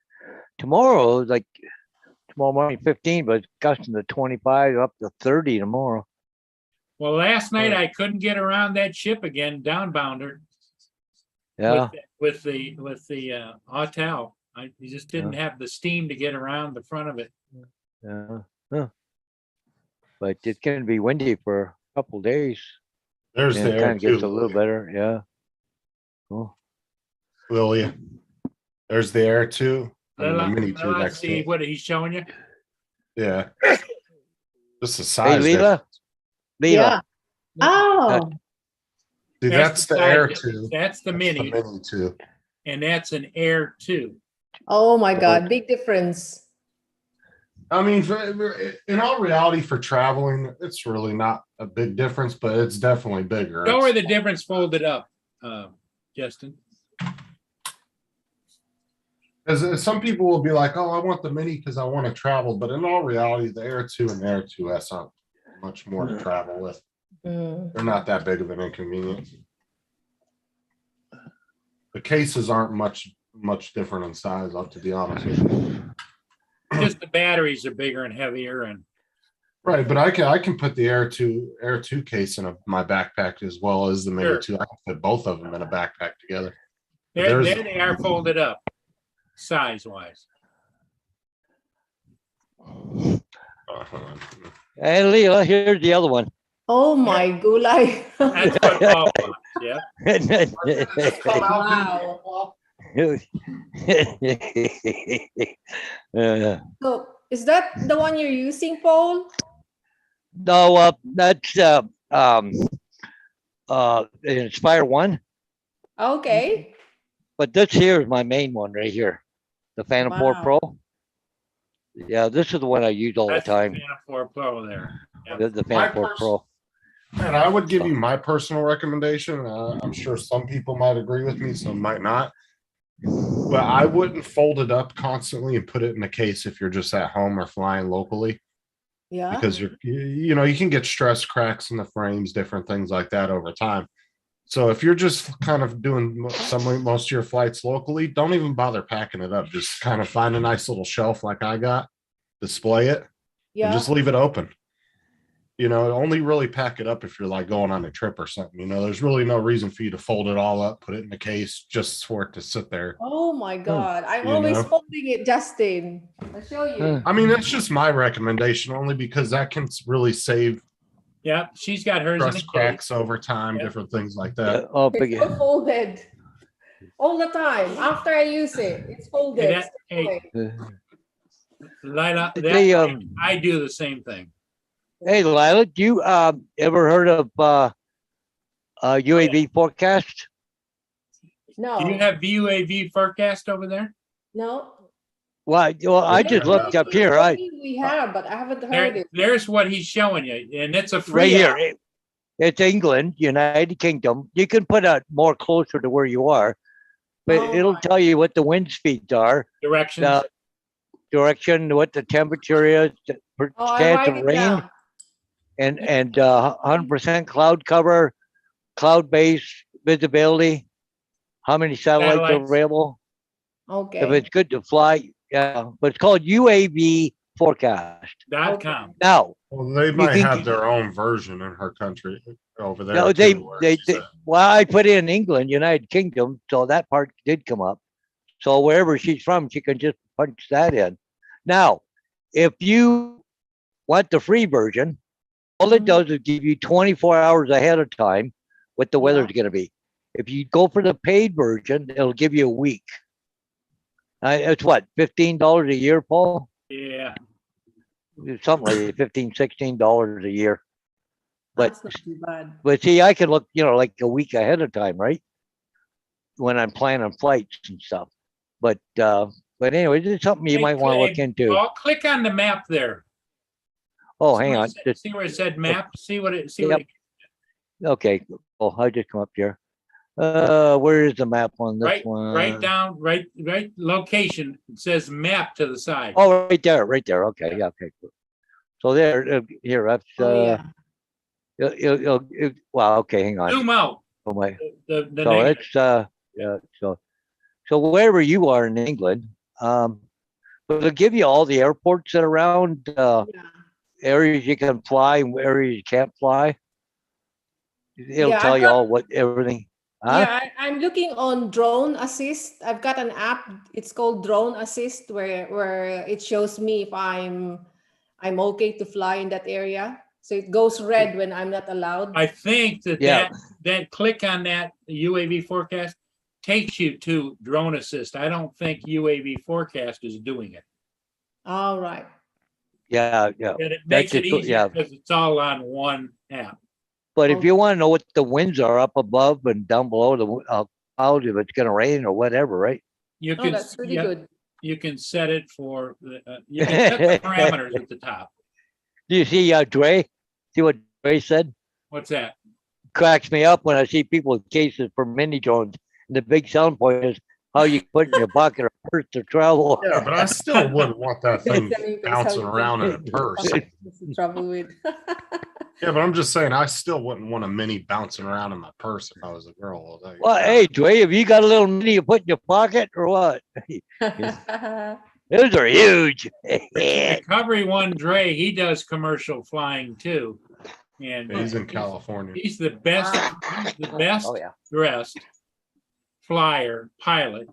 tomorrow, tomorrow morning 15, but it's gusting to 25 up to 30 tomorrow. Well, last night I couldn't get around that ship again, downbounder. Yeah, With the Autel. You just didn't have the steam to get around the front of it. yeah. Huh. But it's gonna be windy for a couple days. There's And the it Air kind of gets 2. a little better, yeah. Cool. Lilia. There's the Air 2 and the Mini 2 Let's next to see it. what he's showing you. Yeah. Just the Hey, size. Leela? Leela, Yeah. Oh, See, that's the size Air difference. 2. That's the That's Mini, the Mini 2. and that's an Air 2. oh my God, big difference. I mean, in all reality, for traveling, it's really not a big difference, but it's definitely bigger. Show her It's- the difference folded up, Justin. As some people will be like, "Oh, I want the Mini because I want to travel," but in all reality, the Air 2 and the Air 2S aren't much more to travel with. Mm. They're not that big of an inconvenience. The cases aren't much different in size, to be honest with you. Just the batteries are bigger and heavier, and Right, but I can put the Air 2 case in my backpack as well as the Mini Sure. 2. I can fit both of them in a backpack together. there There's- they are folded up, size-wise. Uh-huh. and Leela, here's the other one. Oh my gulay. That's what Paul wants, yeah. Wow. Uh, So is that the one you're using, Paul? no, that's Inspire One, Okay. but this here is my main one right here, the Phantom 4 Wow. Pro. Yeah, this is the one I use all the That's the time. Phantom 4 Pro there. The Phantom 4 Pro. And I would give you my personal recommendation. I'm sure some people might agree with me, some might not. But I wouldn't fold it up constantly and put it in a case if you're just at home or flying locally, Yeah. because you can get stress cracks in the frames, different things like that over time. So if you're just kind of doing most of your flights locally, don't even bother packing it up. Just kind of find a nice little shelf like I got, display it, and Yeah. just leave it open. Only really pack it up if you're like going on a trip or something. There's really no reason for you to fold it all up, put it in a case just for it to sit there. Oh my God. I'm You always know? folding it, Justin. I'll show you. I mean, that's just my recommendation, only because that can really save Yeah, she's got hers in a stress case. cracks over time, Yeah. different things like Yeah, that. oh, It's big. so folded. All the time. After I use it, it's folded. Hey, Lila, They, I do the same thing. Hey, Lila, do you ever heard of UAV forecast? No. Do you have VUAV forecast over there? No. Well, I just looked up here. We have, but I haven't heard There, it. there's what he's showing you, and it's a free Right here. app. It's England, United Kingdom. You can put it more closer to where you are, but Oh it'll my. tell you what the wind speeds are, Directions. the direction, what the temperature is, the Oh, I chance write of it rain, down. and 100% cloud cover, cloud-based visibility, how many satellites are Satellites. available. If Okay. it's good to fly, yeah, but it's called UAV forecast. .com. Now, Well, they might can- have their own version in her country over there. no, too, where she said- well, I put in England, United Kingdom, so that part did come up. So wherever she's from, she can just punch that in. Now, if you want the free version, all it Mhm. does is give you 24 hours ahead of time what the Yeah. weather's going to be. If you go for the paid version, it'll give you a week. It's what, $15 a year, Paul? Yeah. It's something like $15, $16 a year. But That's not too bad. But see, I can look, like a week ahead of time, right? When I'm planning flights and stuff. But anyway, this is something you Hey, might want to look Clay, into. Paul, click on the map there. Oh, See hang where on. it said- See where it said map? See what it, see Yep. what it, Okay. Oh, I just come up here. Where is the map on this right, one? right down, right location. It says map to the side. Oh, right there. Okay. Yeah. Okay. Cool. So there, here, that's, Oh, yeah. wow. Okay. Hang on. Zoom out. Oh, my. The So negative. it's, yeah. So wherever you are in England, but it'll give you all the airports that are around, Yeah. areas you can fly and areas you can't fly. It'll Yeah, tell I've you got- all what everything. Huh? Yeah, I'm looking on Drone Assist. I've got an app. It's called Drone Assist, where it shows me if I'm okay to fly in that area. So it goes red when I'm not allowed. I think that Yeah. that click on that UAV forecast takes you to Drone Assist. I don't think UAV forecast is doing it. All right. Yeah, yeah. And it makes it That's it, easier yeah. because it's all on one app. But if you want to know what the winds are up above and down below the cloud, if it's going to rain or whatever, right? You Oh, can, that's really yeah, good. you can set it for, you can set the parameters at the top. Do you see Dre? See what Dre said? What's that? Cracks me up when I see people with cases for mini drones. And the big selling point is how you put in your pocket or purse to travel. Yeah, but I still wouldn't want that thing That's how bouncing you around in a can- purse. That's the trouble with. Yeah, but I'm just saying, I still wouldn't want a mini bouncing around in my purse if I was a girl. Like, Well, hey, Dre, have you got a little mini you put in your pocket or what? Those are huge. Recovery One Dre, he does commercial flying too. And he's in California. he's the best Oh, yeah. dressed flyer pilot.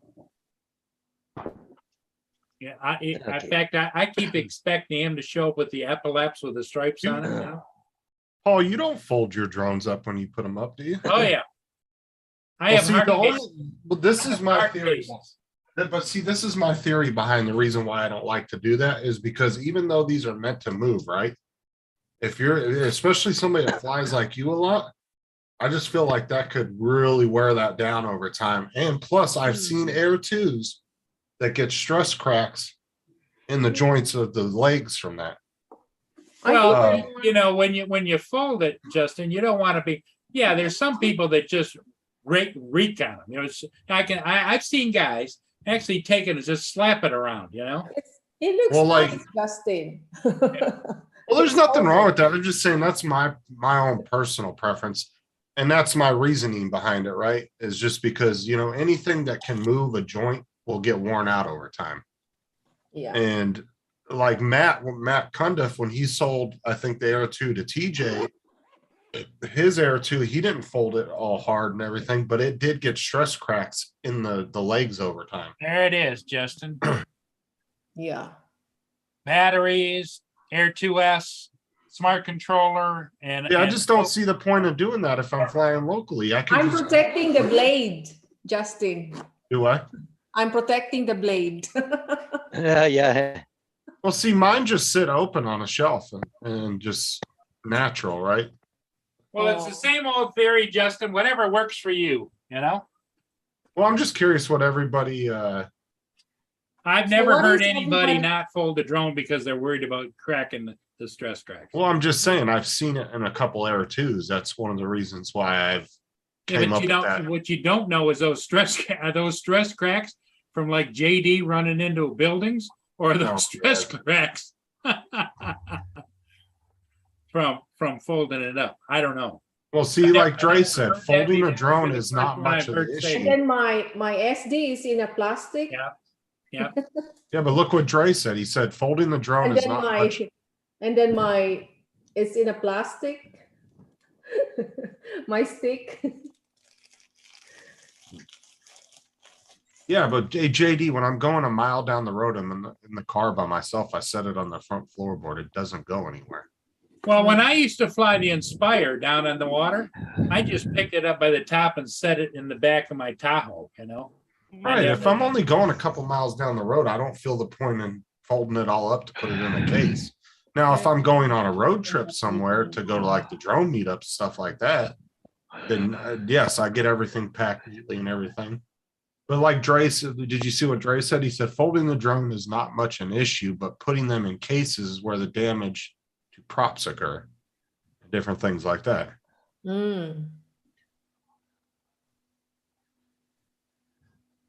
Yeah, in fact, I keep expecting him to show up with the epaulets with the stripes on it now. Paul, you don't fold your drones up when you put them up, do you? Oh, yeah. I Well, have see, hard the cases. only, but this is my Hard theory. cases. But see, this is my theory behind the reason why I don't like to do that is because even though these are meant to move, right? If you're, especially somebody that flies like you a lot, I just feel like that could really wear that down over time. And plus, I've seen Air 2s that get stress cracks in the joints of the legs from that. Well, you know, when you fold it, Justin, you don't want to be. Yeah, there's some people that just reek on them. You know, I've seen guys actually take it and just slap it around. You know, It looks Well, like- nice, Justin. Well, there's nothing wrong with that. I'm just saying that's my own personal preference. And that's my reasoning behind it, right? Is just because, you know, anything that can move a joint will get worn out over time. Yeah. And like Matt Cundiff, when he sold, I think the Air 2 to TJ, his Air 2, he didn't fold it all hard and everything, but it did get stress cracks in the legs over time. there it is, Justin. Yeah. Batteries, Air 2S, smart controller, and Yeah, I just don't see the point of doing that if I'm flying locally. I can I'm just protecting the blade, Justin. do I? I'm protecting the blade. Yeah. Well, see, mine just sit open on a shelf and just natural, right? Well, it's the same old theory, Justin. Whatever works for you, you know. Well, I'm just curious what everybody. I've So never what heard is anybody everybody- not fold a drone because they're worried about cracking the stress cracks. Well, I'm just saying I've seen it in a couple Air 2s. That's one of the reasons why I've Yeah, came but up you with don't. that. What you don't know is those stress cracks from like JD running into buildings, or those Oh, stress cracks from folding it up. I don't know. Well, see, like Dre I've said, heard that folding a before. drone It's is the not first one much I've of heard the say And issue. then my SD is in a plastic. Yeah. Yeah, but look what Dre said. He said folding the drone And is then not much. my it's in a plastic. My stick. Yeah, but hey, JD, when I'm going a mile down the road, I'm in the car by myself. I set it on the front floorboard. It doesn't go anywhere. Well, when I used to fly the Inspire down on the water, I just picked it up by the top and set it in the back of my Tahoe. You know. Right. If I'm only going a couple miles down the road, I don't feel the point in folding it all up to put it in a case. Now, if I'm going on a road trip somewhere to go to like the drone meetup, stuff like that, then yes, I get everything packed neatly and everything. But like Dre said, did you see what Dre said? He said folding the drone is not much an issue, but putting them in cases is where the damage to props occur, different things like that. Mm.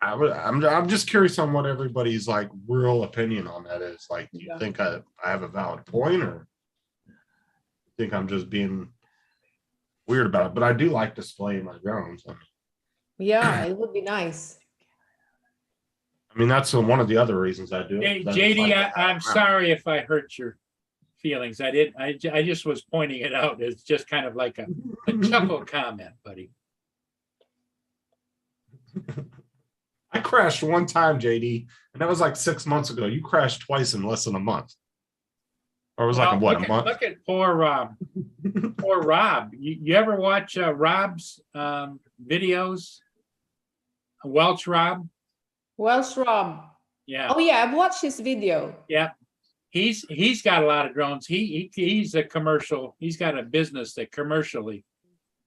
I'm just curious on what everybody's like real opinion on that is. Like, do you Yeah. think I have a valid point, or think I'm just being weird about it? But I do like displaying my drones. Yeah, it would be nice. I mean, that's one of the other reasons I do it. Hey, 'cause I just JD, like to have I'm them. sorry if I hurt your feelings. I did. I just was pointing it out. It's just kind of like a chuckle comment, buddy. I crashed one time, JD, and that was like 6 months ago. You crashed twice in less than a month. Or it was like a Well, what, a month? Look at poor Rob. Poor Rob. You ever watch Rob's videos? Welch Rob? Welsh Rob. Yeah. Oh yeah, I've watched his video. Yeah. he's got a lot of drones. He's a commercial. He's got a business that commercially.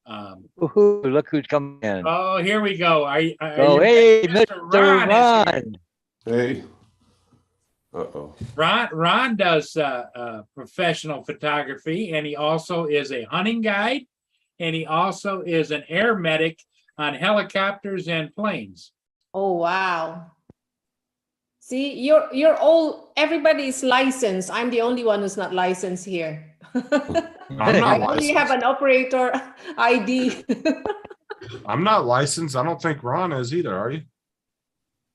Woohoo, look who's coming in. Oh, here we go. Oh, hey, Mr. Ron is here. Ron. Hey. Uh-oh. Ron does professional photography, and he also is a hunting guide, and he also is an air medic on helicopters and planes. Oh, wow. See, you're all, everybody's licensed. I'm the only one who's not licensed here. I'm I not only have licensed. an operator ID. I'm not licensed. I don't think Ron is either. Are you?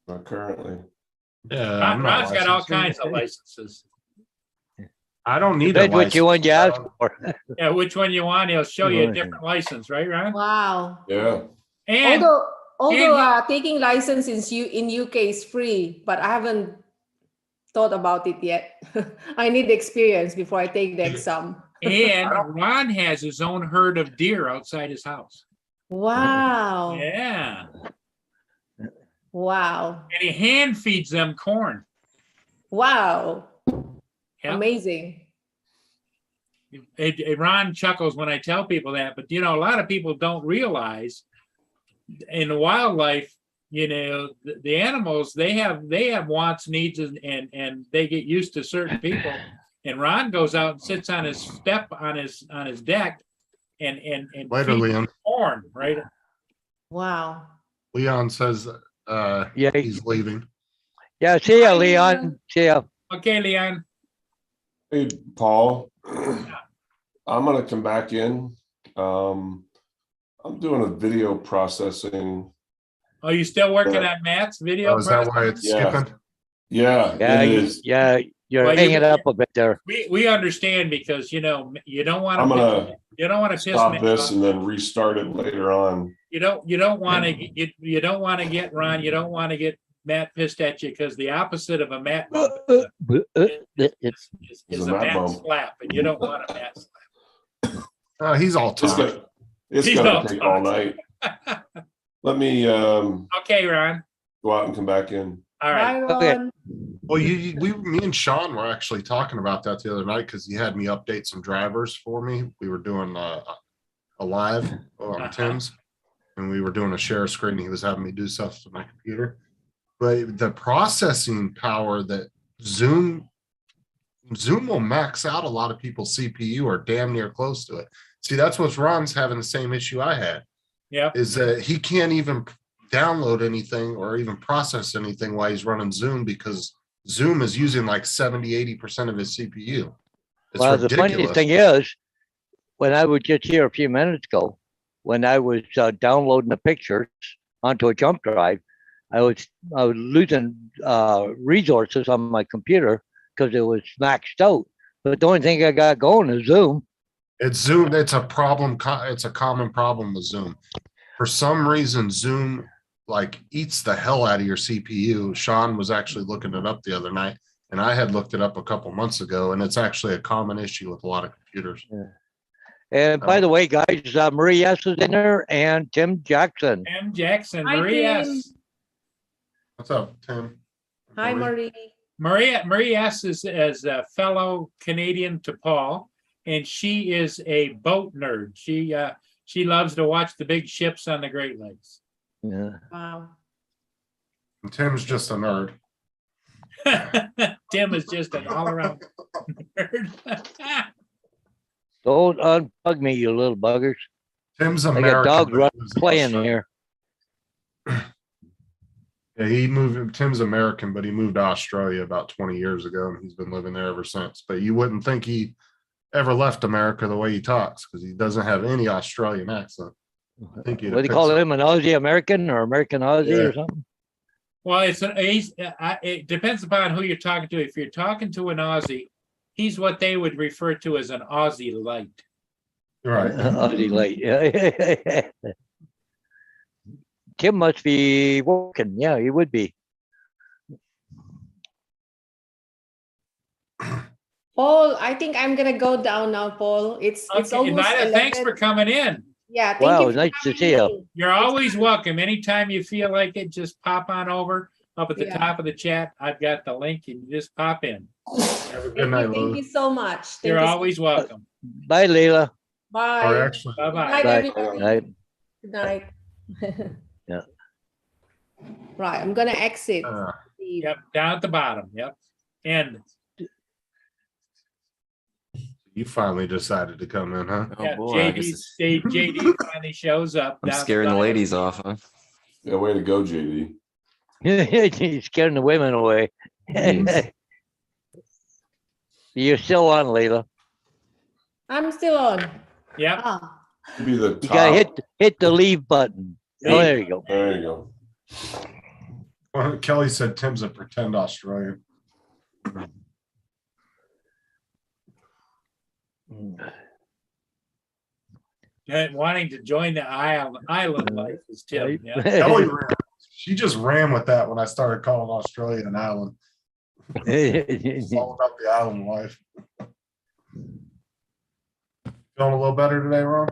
Not currently. Yeah, I'm not Ron's got all licensed. kinds of licenses. I don't need a Depends what you want you ask license. for. Yeah, which one you want? He'll show you a different license, right, Ron? Wow. Yeah. And Although taking license in UK is free, but I haven't thought about it yet. I need experience before I take the exam. and Ron has his own herd of deer outside his house. Wow. Yeah, Wow. and he hand feeds them corn. Wow. Yeah. Amazing. Ron chuckles when I tell people that, but a lot of people don't realize in wildlife, the animals, they have wants, needs, and they get used to certain people. And Ron goes out and sits on his step on his deck and Later, feeds Leon. corn, right? Wow. Leon says Yeah, he's leaving. yeah. See ya, Hi, Leon. Leon. See ya. Okay, Leon. Hey, Paul. I'm gonna come back in. I'm doing a video processing. Are you still working on Matt's video? Oh, is that why processing? it's Yeah. skipping? Yeah, Yeah, it is. you're Well, hanging up a bit there. We understand because you don't want I'm to gonna piss stop Matt this off. and then restart it later on. You don't want to get Ron. You don't want to get Matt pissed at you because the opposite of a Matt bump It's is a a Matt Matt bump. slap, and you don't want a Matt slap. He's all It's talk. gonna, it's He's all gonna take all talk. night. Let me Okay, Ron. go out and come back in. All right. Bye, Okay. Ron. Well, me and Sean were actually talking about that the other night because he had me update some drivers for me. We were doing a live on Tim's, and we were doing a share screen. He was having me do stuff to my computer, but the processing power that Zoom will max out a lot of people's CPU or damn near close to it. See, that's what's Ron's having the same issue I had. Yeah. Is that he can't even download anything or even process anything while he's running Zoom because Zoom is using like 70-80% of his CPU. It's well, the funny ridiculous. thing is, when I was just here a few minutes ago, when I was downloading the pictures onto a jump drive, I was losing resources on my computer because it was maxed out. But the only thing I got going is Zoom. It's Zoom. It's a problem. It's a common problem with Zoom. For some reason, Zoom like eats the hell out of your CPU. Sean was actually looking it up the other night, and I had looked it up a couple months ago, and it's actually a common issue with a lot of computers. And by the way, guys, Marie S is in there and Tim Jackson. M. Jackson, Hi, Marie Tim. S. What's up, Tim? Hi, Marie. Marie S is a fellow Canadian to Paul, and she is a boat nerd. She loves to watch the big ships on the Great Lakes. Yeah. Wow. And Tim's just a nerd. Tim is just an all-around nerd. Don't unplug me, you little buggers. Tim's I American. got dogs but he lives in playing Australia. here. Yeah, he moved. Tim's American, but he moved to Australia about 20 years ago, and he's been living there ever since. But you wouldn't think he ever left America the way he talks because he doesn't have any Australian accent. I think What do you call him? An Aussie American or American Aussie Yeah. or something? Well, it depends upon who you're talking to. If you're talking to an Aussie, he's what they would refer to as an Aussie light. Right. Aussie late. Yeah. Tim must be working. Yeah, he would be. Paul, I think I'm gonna go down now, Paul. It's Okay, almost Nida, thanks 11. for coming in. Yeah, thank Wow, you for nice to having see you. me. You're always welcome. Anytime you feel like it, just pop on over up at the Yeah. top of the chat. I've got the link and you just pop in. Have a good Thank night, you, thank Lou. you so much. Thank You're you so always much. welcome. Bye, Leila. Or Bye. actually, Good Bye-bye. night, Bye. everybody. Night. Good night. Yeah. Right, I'm gonna exit. Yep, down at the bottom, yep. And you finally decided to come in, huh? Oh yeah, boy, I guess JD finally shows up. I'm down at scaring the bottom. ladies off, huh? Yeah, way to go, JD. He's scaring the women away. Jeez. You're still on, Leila. I'm still on. Yep, Ah, Be the You gotta top. hit the leave button. Oh, Leave. there you go. There you go. Well, Kelly said Tim's a pretend Australian. and wanting to join the island life is Tim, yeah. Kelly ran. She just ran with that when I started calling Australia an island. It's all about the island life. Feeling a little better today, Ron?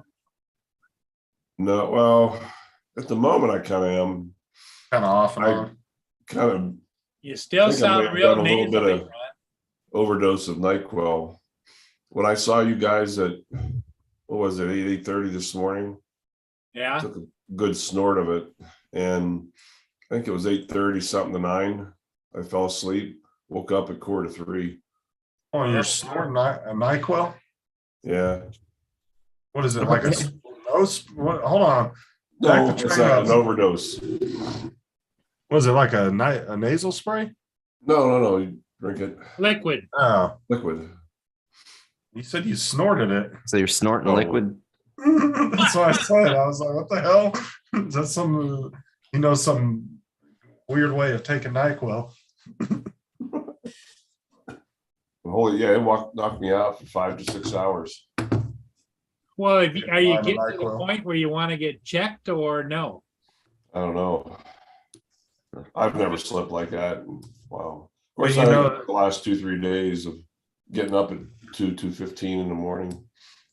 No, well, at the moment I kind of am. Kind of off and I- on. Kind of You still I think I may sound have real done a little bit nasally, of- Ron. overdose of NyQuil. When I saw you guys at, what was it, 8:30 this morning? Yeah, Took a good snort of it, and I think it was 8:30 something to 9. I fell asleep, woke up at 2:45. Oh, you're snorting a NyQuil? Yeah. What is it, like a nose? What, hold on. No, Back to it's train not an notes. overdose. Was it like a nasal spray? No, you drink it liquid. Oh, liquid. you said you snorted it. So you're snorting Oh. liquid? That's what I said. I was like, what the hell? Is that some, some weird way of taking NyQuil? Holy, yeah, it knocked me out for 5 to 6 hours. Well, are you Fine, getting to the NyQuil. point where you want to get checked or no? I don't know. I've never slept like that. Wow. Of Well, course, you I know- think the last 2-3 days of getting up at 2:15 in the morning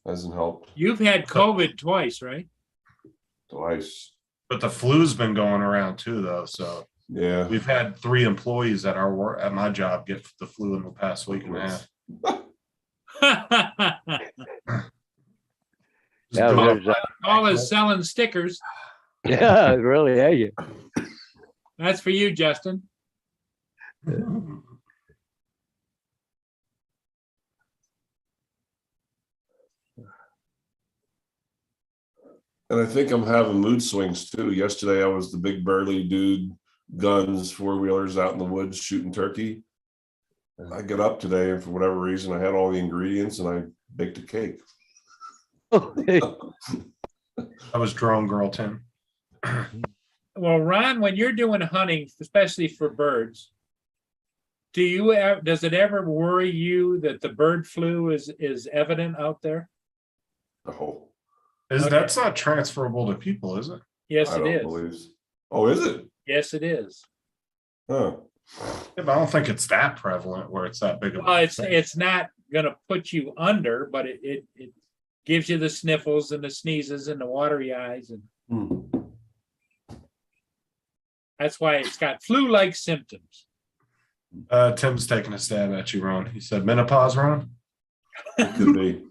hasn't helped You've had COVID twice, right? twice. But the flu's been going around too, though. So Yeah. we've had 3 employees at our work at my job get the flu in the past week and a half. Just Yeah, doing there's All is selling stickers. yeah, really, are you? That's for you, Justin. And I think I'm having mood swings too. Yesterday I was the big burly dude, guns, 4-wheelers out in the woods shooting turkey. And I get up today and for whatever reason I had all the ingredients and I baked a cake. I was drone girl, Tim. Well, Ron, when you're doing hunting, especially for birds, does it ever worry you that the bird flu is evident out there? Oh, That's not transferable to people, is it? Yes, I it don't is. believe. Oh, is it? Yes, it is. Huh. Yeah, but I don't think it's that prevalent where it's that big of Well, a it's not gonna put you under, but it gives you the sniffles and the sneezes and the watery eyes, and Hmm. that's why it's got flu-like symptoms. Tim's taking a stab at you, Ron. He said menopause, Ron. It could be.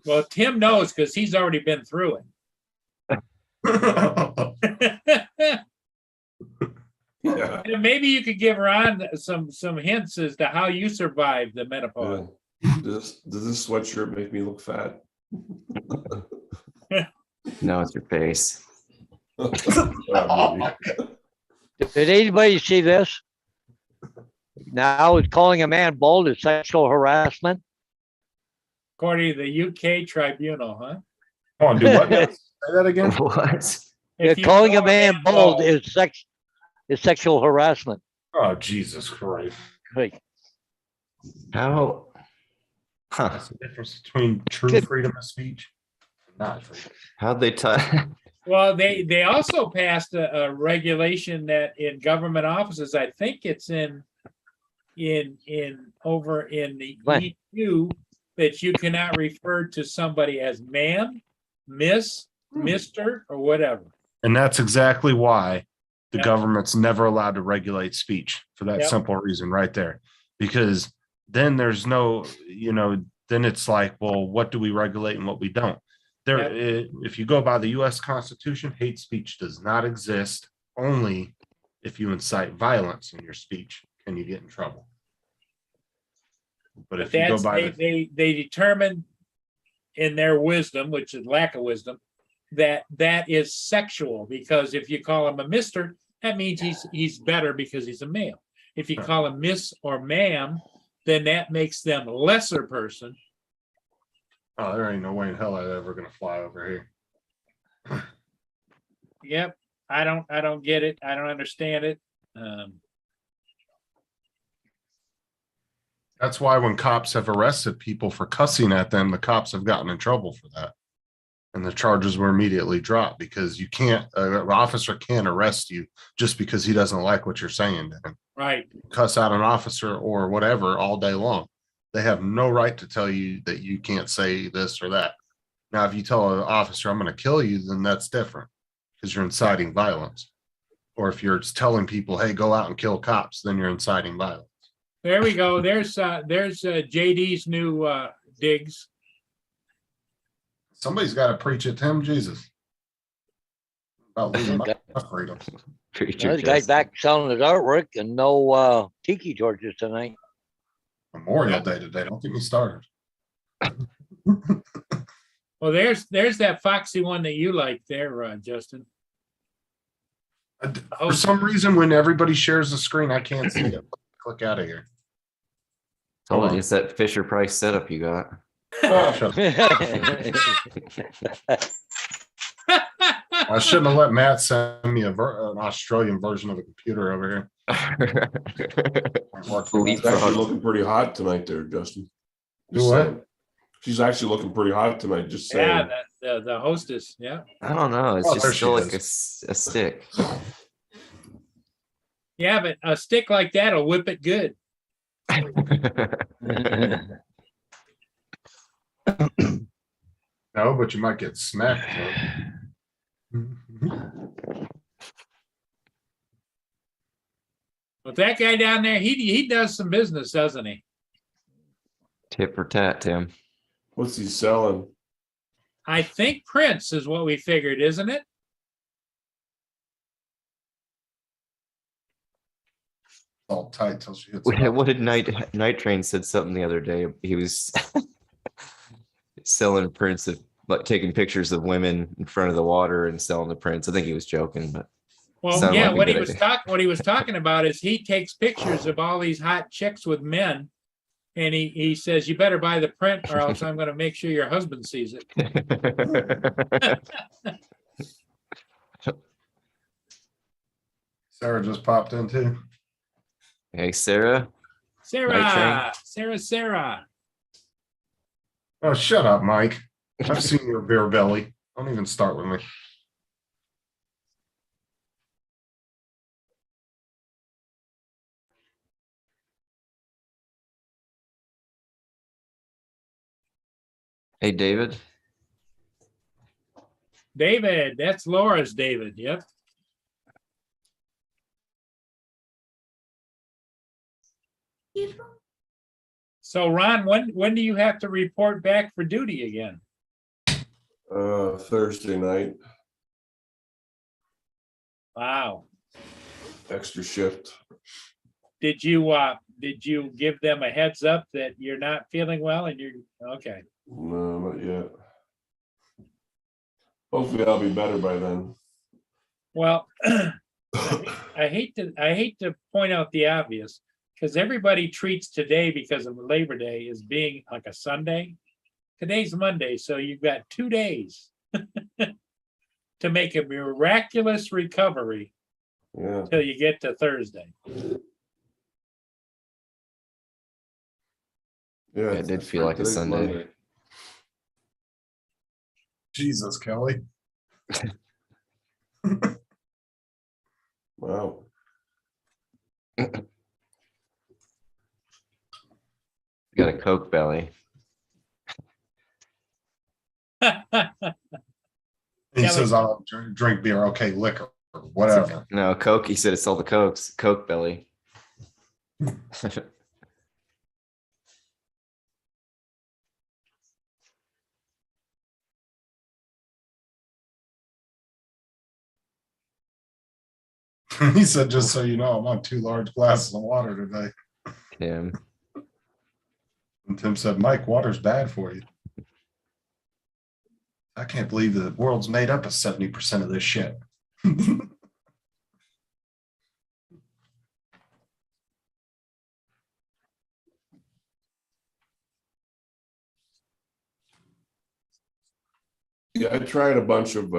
Well, Tim knows because he's already been through it. Yeah. And maybe you could give Ron some hints as to how you survived the menopause. Does this sweatshirt make me look fat? No, it's your face. Did anybody see this? Now it's calling a man bald is sexual harassment. According to the UK tribunal, huh? Come on, do what? now? Say that again. What? Yeah, If you calling a call man bald is sexual harassment. Oh, Jesus Christ. Like, How? Huh? That's the difference between true Good. freedom of speech and not freedom. How'd they tie? Well, they also passed a regulation that in government offices, I think it's in over in the What? EU, that you cannot refer to somebody as ma'am, miss, Mr., or whatever. And that's exactly why the Yep. government's never allowed to regulate speech for that Yep. simple reason right there. Because then there's no, then it's like, well, what do we regulate and what we don't? If you go by the US Constitution, hate speech does not exist. Only if you incite violence in your speech can you get in trouble. But But if you go that's, by they determined in their wisdom, which is lack of wisdom, that is sexual, because if you call him a mister, that means he's better because he's a male. If you call him miss or ma'am, then that makes them lesser person. oh, there ain't no way in hell I'm ever gonna fly over here. Yep, I don't get it. I don't understand it. That's why when cops have arrested people for cussing at them, the cops have gotten in trouble for that. And the charges were immediately dropped because you can't, an officer can't arrest you just because he doesn't like what you're saying to him. Right. Cuss out an officer or whatever all day long. They have no right to tell you that you can't say this or that. Now, if you tell an officer, I'm going to kill you, then that's different because you're inciting violence. Or if you're telling people, hey, go out and kill cops, then you're inciting violence. There we go. There's JD's new digs. Somebody's got to preach it to him, Jesus. About losing my Okay. freedom. Preacher The guy's Justin. back selling his artwork and no tiki torches tonight. Memorial Day today. Don't get me started. Well, there's that foxy one that you like there, Justin. For some reason, when everybody shares the screen, I can't see it. Click out of here. Told you it's that Fisher Price setup you got. Oh, shut up. I shouldn't have let Matt send me an Australian version of a computer over here. She's actually looking pretty hot tonight there, Justin. Do what? saying. She's actually looking pretty hot tonight, just saying. Yeah, the hostess. Yeah. I don't know. It's Oh, there just still she like a stick. Yeah, but a stick like that'll whip it good. No, but you might get smacked. But that guy down there, he does some business, doesn't he? Tit for tat, Tim. What's he selling? I think Prince is what we figured, isn't it? All tight till she hits. What did Night Train said something the other day? He was selling prints of like taking pictures of women in front of the water and selling the prints. I think he was joking, but Well, Sounded yeah, like a what he good was idea. what he was talking about is he takes pictures of all these hot chicks with men, and he says, you better buy the print or else I'm gonna make sure your husband sees it. Sarah just popped in too. Hey, Sarah. Night Sarah. Oh, shut up, Mike. I've seen your beer belly. Don't even start with me. Hey, David. David, that's Laura's David, yep. So Ron, when do you have to report back for duty again? Thursday night, Wow. extra shift. Did you give them a heads up that you're not feeling well and you're okay? No, not yet. Hopefully I'll be better by then. Well, I hate to point out the obvious, because everybody treats today because of Labor Day as being like a Sunday. Today's Monday, so you've got 2 days to make a miraculous recovery Yeah. till you get to Thursday. Yeah. It did feel like a today's Sunday. Monday. Jesus, Kelly. Wow. Got a Coke belly. He Kelly. says, I'll drink beer. Okay, liquor. or whatever. No, Coke. He said it's all the Cokes. Coke belly. He said, just so you know, I'm on 2 large glasses of water today. Tim. And Tim said, Mike, water's bad for you. I can't believe the world's made up of 70% of this shit. Yeah, I tried a bunch of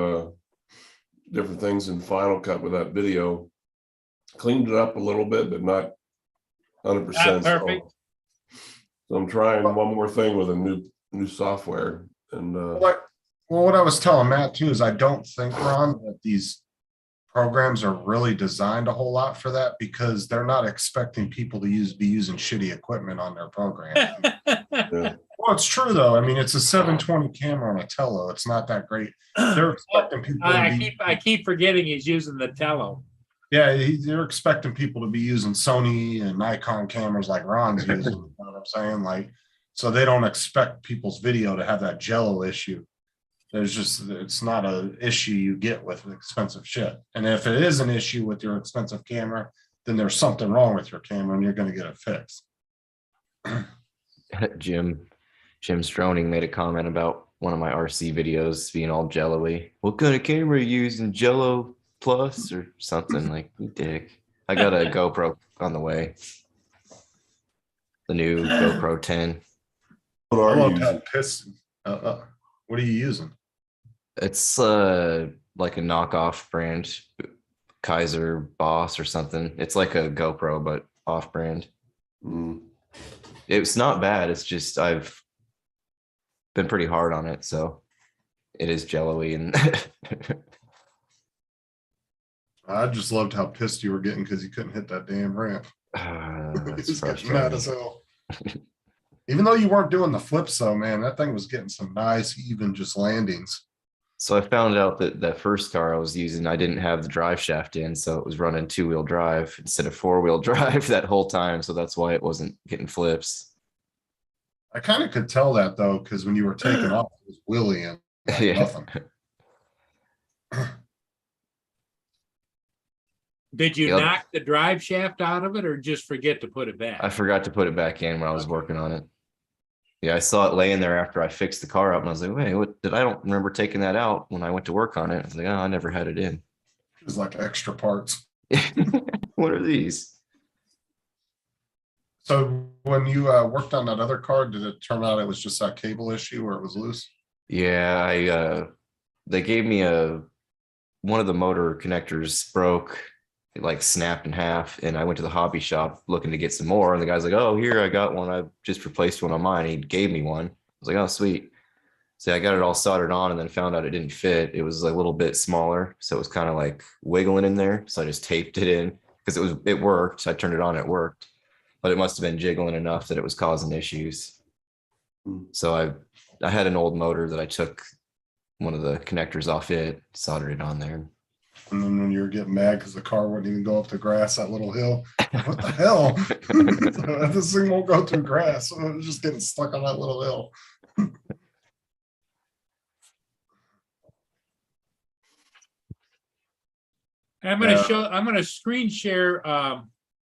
different things in Final Cut with that video. Cleaned it up a little bit, but not 100%. Not perfect. So I'm trying one more thing with a new software. And Well, what I was telling Matt too is I don't think, Ron, that these programs are really designed a whole lot for that, because they're not expecting people to be using shitty equipment on their program. yeah. Well, it's true though. I mean, it's a 720 camera on a Tello. It's not that great. They're expecting people to be, I keep forgetting he's using the Tello. yeah, they're expecting people to be using Sony and Nikon cameras like Ron's using. You know what I'm saying? Like, so they don't expect people's video to have that jello issue. It's not an issue you get with expensive shit. And if it is an issue with your expensive camera, then there's something wrong with your camera and you're going to get it fixed. Jim Stroning made a comment about one of my RC videos being all jello-y. What kind of camera are you using? Jello Plus or something? Like, you dick. I got a GoPro on the way. The new GoPro 10. What are you using? What are you using? It's like a knockoff brand, Kaiser Boss or something. It's like a GoPro, but off brand. Mm. It's not bad. It's just I've been pretty hard on it, so it is jello-y and I just loved how pissed you were getting because you couldn't hit that damn ramp. that's Just getting mad frustrating. as hell. Even though you weren't doing the flips, though, man, that thing was getting some nice, even just landings. So I found out that that first car I was using, I didn't have the drive shaft in, so it was running 2-wheel drive instead of 4-wheel drive that whole time. So that's why it wasn't getting flips. I kind of could tell that though, because when you were taking off, it was wheeling like Yeah. nothing. Did you Yep. knock the drive shaft out of it or just forget to put it back? I forgot to put it back in when I was working on it. Yeah, I saw it laying there after I fixed the car up, and I was like, "Wait, what? I don't remember taking that out when I went to work on it." I was like, "Oh, I never had it in." It was like extra parts. What are these? So when you worked on that other car, did it turn out it was just that cable issue where it was loose? Yeah, they gave me one of the motor connectors broke. It like snapped in half, and I went to the hobby shop looking to get some more, and the guy's like, "Oh, here, I got one. I just replaced one on mine." He gave me one. I was like, "Oh, sweet." So I got it all soldered on, and then found out it didn't fit. It was a little bit smaller, so it was kind of like wiggling in there. So I just taped it in because it worked. I turned it on, it worked, but it must have been jiggling enough that it was causing issues. So I had an old motor that I took one of the connectors off it, soldered it on there. And then when you were getting mad because the car wouldn't even go up the grass, that little hill, what the hell? This thing won't go through grass. So it was just getting stuck on that little hill. I'm gonna screen share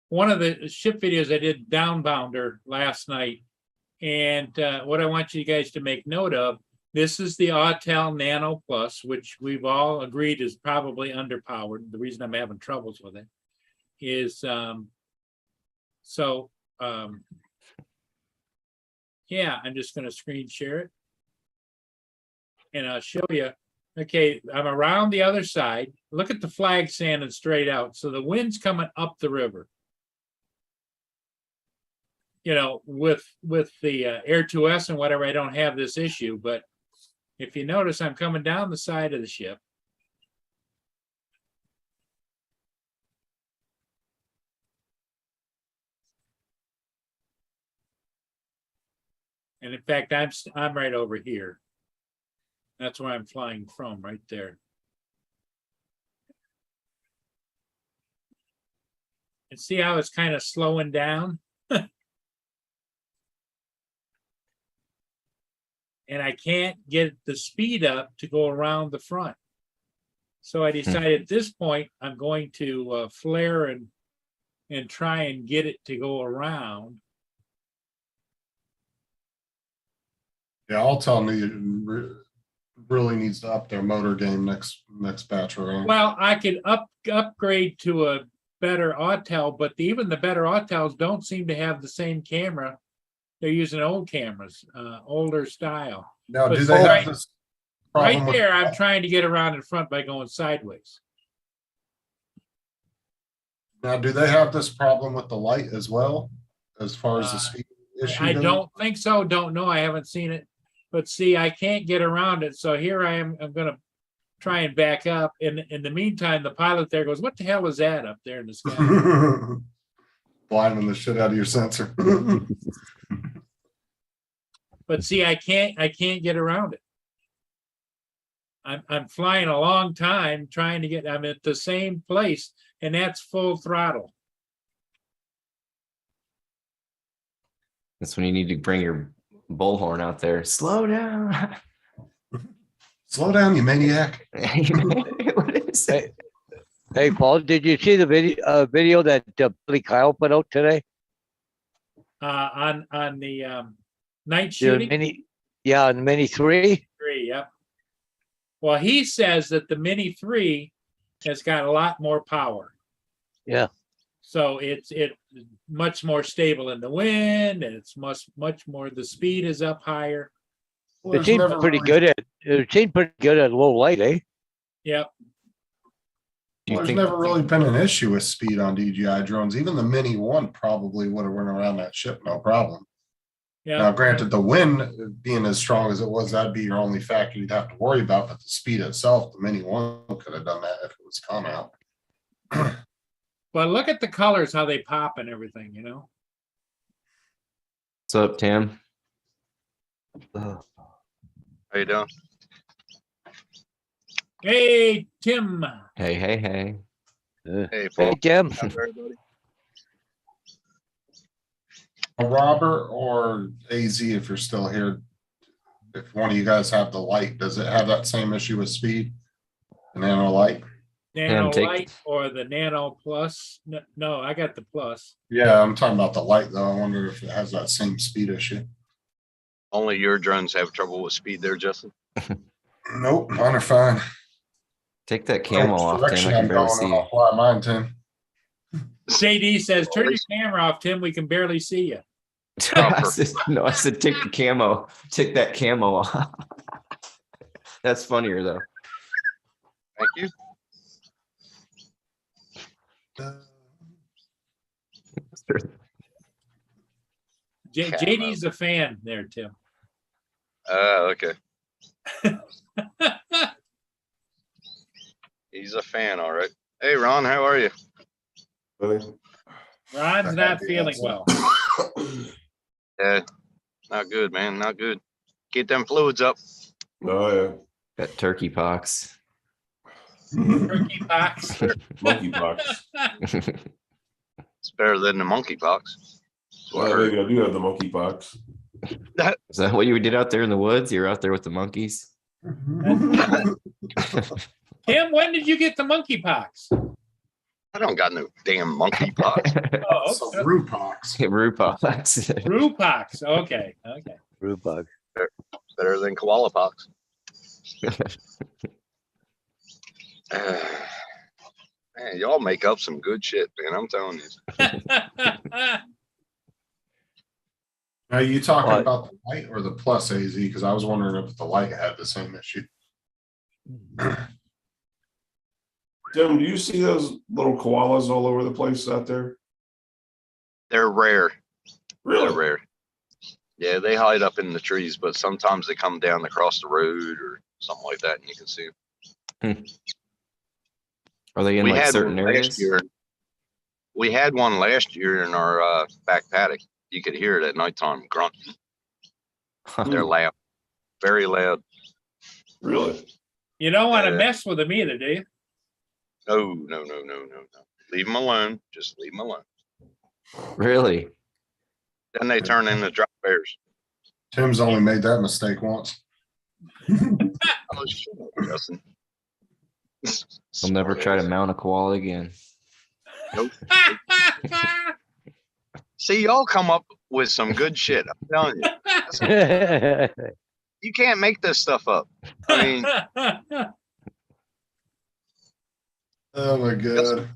one of the ship videos I did Downbounder last night. And what I want you guys to make note of, this is the Autel Nano Plus, which we've all agreed is probably underpowered. The reason I'm having troubles with it is yeah, I'm just going to screen share it. And I'll show you. Okay, I'm around the other side. Look at the flag standing straight out. So the wind's coming up the river. You know, with the Air 2S and whatever, I don't have this issue, but if you notice, I'm coming down the side of the ship. And in fact, I'm right over here. That's where I'm flying from, right there. And see how it's kind of slowing down? And I can't get the speed up to go around the front. So I decided at this point, I'm going to flare and try and get it to go around. Yeah, I'll tell you, really needs to up their motor game next batch around. Well, I could upgrade to a better Autel, but even the better Autels don't seem to have the same camera. They're using old cameras, older style. Now, but do they right- have this problem Right with- there, I'm trying to get around in front by going sideways. Now, do they have this problem with the light as well, as far as the Uh, speed issue? I goes? don't think so. Don't know. I haven't seen it. But see, I can't get around it. So here I am. I'm gonna try and back up. In the meantime, the pilot there goes, "What the hell is that up there in the sky?" Blinding the shit out of your sensor. But see, I can't get around it. I'm flying a long time trying to get. I'm at the same place, and that's full throttle. That's when you need to bring your bullhorn out there. Slow down. Slow down, you maniac. What is it? Hey, Paul, did you see the video that Billy Kyle put out today? On the night The shooting. Mini, yeah, the Mini 3. 3, yep. Well, he says that the Mini 3 has got a lot more power. Yeah. So it's much more stable in the wind, and it's much more. The speed is up higher. Well, It there's seemed never pretty really- good at low light, eh? Yep. Do you There's think never really been an issue with speed on DJI drones. Even the Mini 1 probably would have run around that ship, no problem. Now, Yeah. granted, the wind being as strong as it was, that'd be your only factor you'd have to worry about. But the speed itself, the Mini 1 could have done that if it was come out. But look at the colors, how they pop and everything, you know? What's up, Tim? How you doing? Hey, Tim. Hey, hey, hey. Hey, Hey, Paul. Jim. How's everybody? Robert or AZ, if you're still here, if one of you guys have the light, does it have that same issue with speed? The Nano light? Nano take- Light or the Nano Plus? No, I got the Plus. Yeah, I'm talking about the light though. I wonder if it has that same speed issue. Only your drones have trouble with speed there, Justin. Nope, mine are fine. Take that camo off, Tim. Direction I can I'm barely going, see and you. I'll fly mine, Tim. JD says, "Turn your camera off, Tim. We can barely see you." I said take the camo. Take that camo off. That's funnier though. Thank you. JD's a fan there, Tim. Okay. He's a fan, all right. Hey, Ron, how are you? Ron's not feeling well. Yeah, not good, man. Not good. Get them fluids up. Oh, That turkey pox. Turkey pox. yeah. Monkeypox. It's better than the monkeypox. That's what I Well, heard. maybe I do have the monkeypox. Is that what you did out there in the woods? You're out there with the monkeys? Tim, when did you get the monkeypox? I don't got no damn monkeypox. Oh, So okay. Rupox. Rupox. Roopox. Okay. Okay. Rhubarb. Better than koala pox. Man, y'all make up some good shit, man. I'm telling you. Are you talking What? about the light or the Plus AZ? Because I was wondering if the light had the same issue. Tim, do you see those little koalas all over the place out there? They're rare. They're Really? rare. Yeah, they hide up in the trees, but sometimes they come down across the road or something like that, and you can see them. Are they in like certain one areas? last year. We had one last year in our back paddock. You could hear it at nighttime grunting. Huh. They're loud, very loud. Really? You don't want to Yeah. mess with them either, do you? No, no, no, no, no, no. Leave them alone. Just leave them alone. Really? Then they turn into drop bears. Tim's only made that mistake once. Oh, shut up, Justin. I'll never try to mount a koala again. Nope. See, y'all come up with some good shit. I'm telling you. You can't make this stuff up. I mean, Oh my god.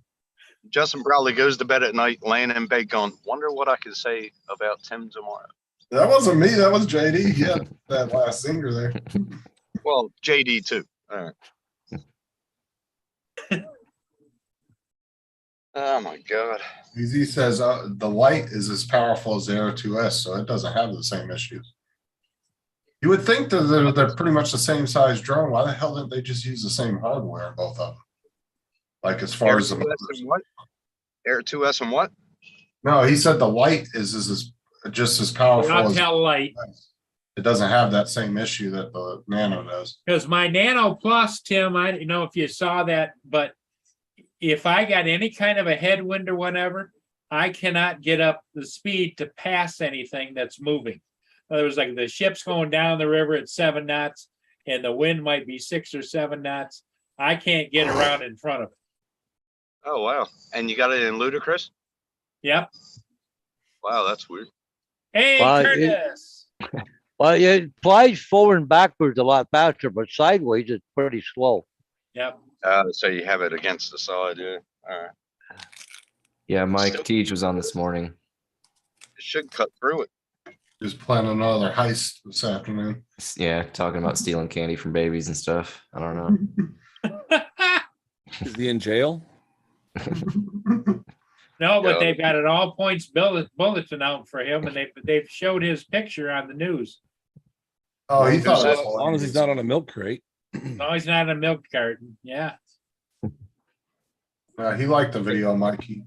Justin probably goes to bed at night laying in bed going, wonder what I can say about Tim tomorrow. That wasn't me, that was JD. Yeah, that last singer there. Well, JD too. All right. Oh my God. He says the light is as powerful as the Air 2S, so it doesn't have the same issues. You would think that they're pretty much the same size drone. Why the hell didn't they just use the same hardware in both of them? Like as far Air as the 2S motors. and what? Air 2S and what? No, he said the light is just as powerful I'll as tell light. it doesn't have that same issue that the Nano does. Because my Nano Plus, Tim, I don't know if you saw that, but if I got any kind of a headwind or whatever, I cannot get up the speed to pass anything that's moving. In other words, like the ship's going down the river at 7 knots and the wind might be 6 or 7 knots. I can't get around in front of it. Oh, wow. And you got it in Ludicrous? Yep. Wow, that's weird. Hey, Well, Curtis. Well, it flies forward and backwards a lot faster, but sideways it's pretty slow. Yep. So you have it against the side, yeah. All right. Yeah, Mike Teach was on this morning. It should cut through it. Just planning another heist this afternoon. Yeah, talking about stealing candy from babies and stuff. I don't know. Is he in jail? No, but Yeah. they've got an all points bulletin out for him, and they've showed his picture on the news. Oh, he thought As it was As long as he's not on a milk crate. No, he's not in a milk carton. Yeah. he liked the video, Mike. He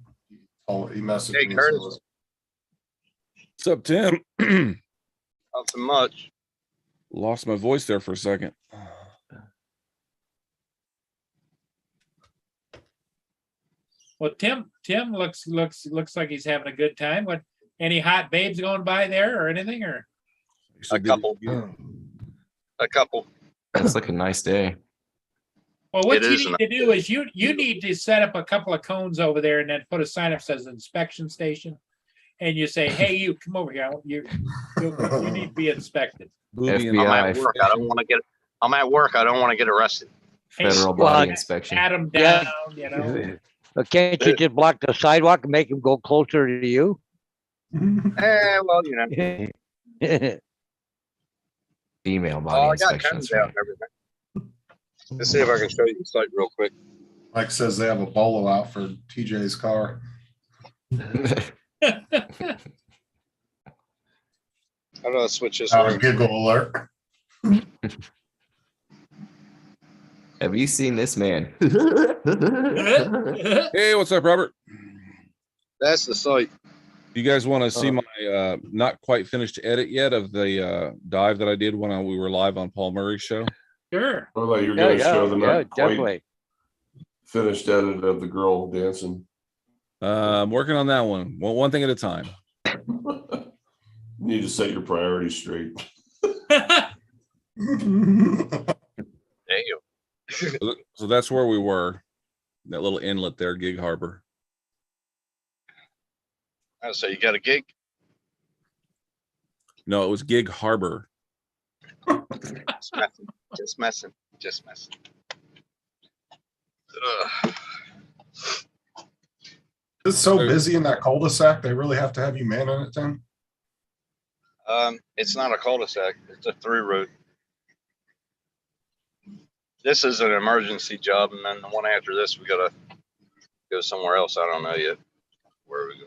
messaged Hey, me. Curtis. What's up, Tim? Not so much. Lost my voice there for a second. Well, Tim looks like he's having a good time. What? Any hot babes going by there or anything? Or A couple. A couple. It's like a nice day. well, what It you is need to do is you need to set up a couple of cones over there and then put a sign up that says inspection station, and you say, "Hey, you come over here. You need to be inspected." Booby and- FBI. I'm at work. I don't want to get. I'm at work. I don't want to get arrested. Federal Well, body inspection. Pat him Yeah. down, you know. But can't you just block the sidewalk and make him go closer to you? Well, you know. Female Oh, body I got inspection. cones That's out right. and everything. Let's see if I can show you the site real quick. Mike says they have a bolo out for TJ's car. How do I switch this around? Giggle alert. Have you seen this man? Hey, what's up, Robert? That's the site. You guys want to see my not quite finished edit yet of the dive that I did when we were live on Paul Murray's show? Sure. I thought you were Yeah, going to show the yeah, not quite definitely. finished edit of the girl dancing. I'm working on that one. One thing at a time. You need to set your priorities straight. Damn. So that's where we were. That little inlet there, Gig Harbor. Oh, so you got a gig? No, it was Gig Harbor. Just messing. Just messing. Just messing. Ugh. It's so busy in that cul-de-sac. They really have to have you manning it then. It's not a cul-de-sac. It's a through road. This is an emergency job, and then the one after this, we gotta go somewhere else. I don't know yet where we go.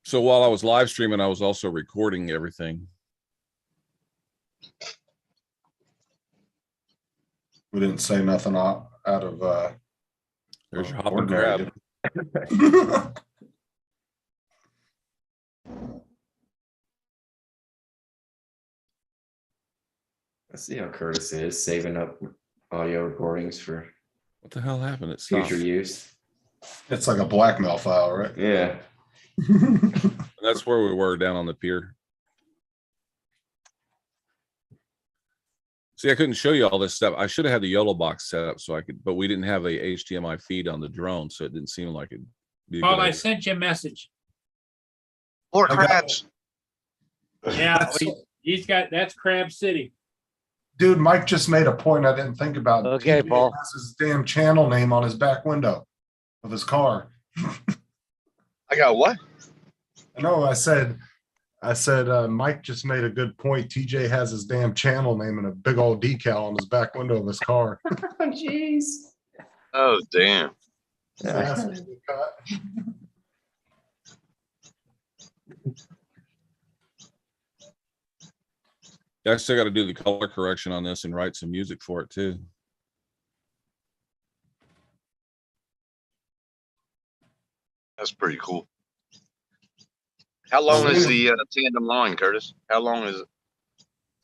So while I was live streaming, I was also recording everything. We didn't say nothing out of There's your hop and ordinary. grab. Let's see how Curtis is saving up audio recordings for What the hell happened? It stopped. future use. It's like a blackmail file, right? Yeah. That's where we were down on the pier. See, I couldn't show you all this stuff. I should have had the YOLO box set up so I could, but we didn't have a HDMI feed on the drone, so it didn't seem like it'd be a Paul, good I idea. sent you a message. More I got- crabs. Yeah, he's got, that's Crab City. Dude, Mike just made a point I didn't think about. Okay, TJ Paul. has his damn channel name on his back window of his car. I got what? No, I said, Mike just made a good point. TJ has his damn channel name and a big old decal on his back window of his car. Jeez. Oh, damn. Yeah. I still got to do the color correction on this and write some music for it too. That's pretty cool. How long is the tandem line, Curtis? How long is it?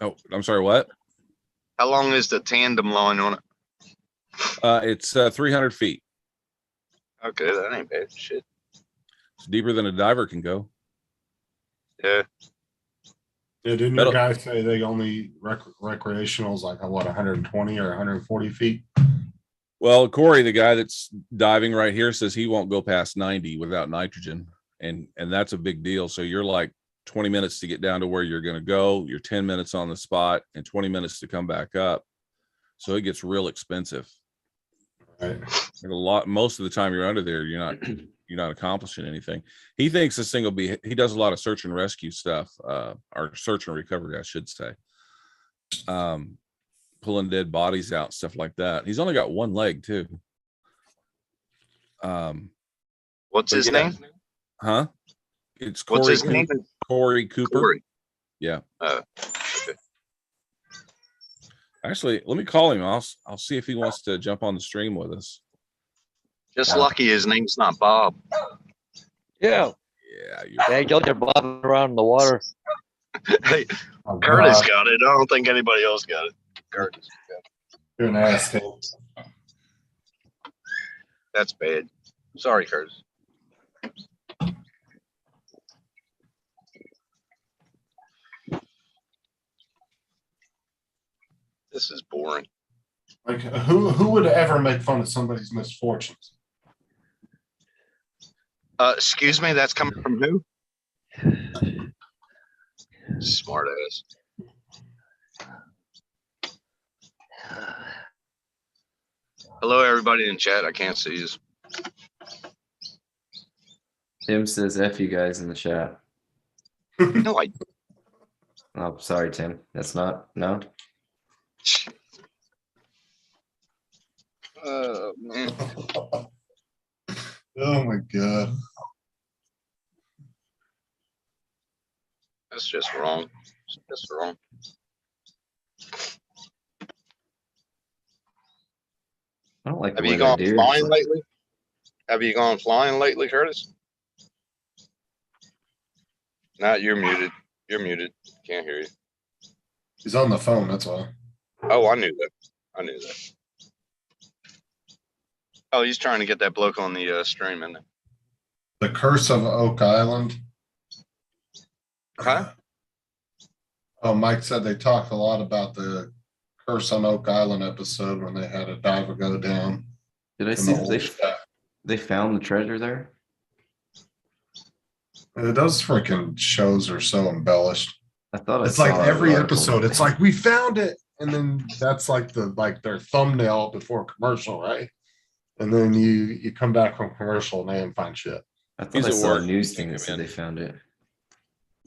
Oh, I'm sorry, what? How long is the tandem line on it? It's 300 feet. Okay, that ain't bad. Shit. It's deeper than a diver can go. Yeah. Yeah, didn't That'll- your guy say they only recreationals like what 120 or 140 feet? Well, Corey, the guy that's diving right here, says he won't go past 90 without nitrogen. And that's a big deal. So you're like 20 minutes to get down to where you're going to go. You're 10 minutes on the spot and 20 minutes to come back up. So it gets real expensive. Right. And most of the time you're under there, you're not accomplishing anything. He thinks this thing will be, he does a lot of search and rescue stuff, or search and recovery, I should say. Pulling dead bodies out, stuff like that. He's only got one leg too. What's his yeah. name? Huh? It's What's Corey, his name? Corey Cooper. Corey. Yeah. Okay. Actually, let me call him. I'll see if he wants to jump on the stream with us. Just lucky his name's not Bob. Yeah, Yeah. they don't, they're bobbing around in the water. Hey, Oh, Curtis God, got it. I don't think anybody else got it. Curtis. you're an ass. Dave. That's bad. Sorry, Curtis. This is boring. Like who would ever make fun of somebody's misfortunes? Excuse me, that's coming from who? Smart ass. Hello, everybody in chat. I can't see you. Tim says F you guys in the chat. No, I. Oh, sorry, Tim. That's not, no. Man. Oh my God. That's just wrong. That's wrong. I don't like the Have way you that gone deer. flying lately? Have you gone flying lately, Curtis? No, you're muted. You're muted. Can't hear you. He's on the phone. That's all. Oh, I knew that. I knew that. Oh, he's trying to get that bloke on the stream, isn't he? The Curse of Oak Island. Huh? Oh, Mike said they talked a lot about the Curse on Oak Island episode when they had a diver go down. Did I in see the that old shack. they found the treasure there? Those freaking shows are so embellished. I thought I It's like saw an every article. episode, it's like we found it, and then that's like their thumbnail before commercial, right? And then you come back from commercial and they didn't find shit. I thought He's I at saw work. a news thing that Man. said they found it.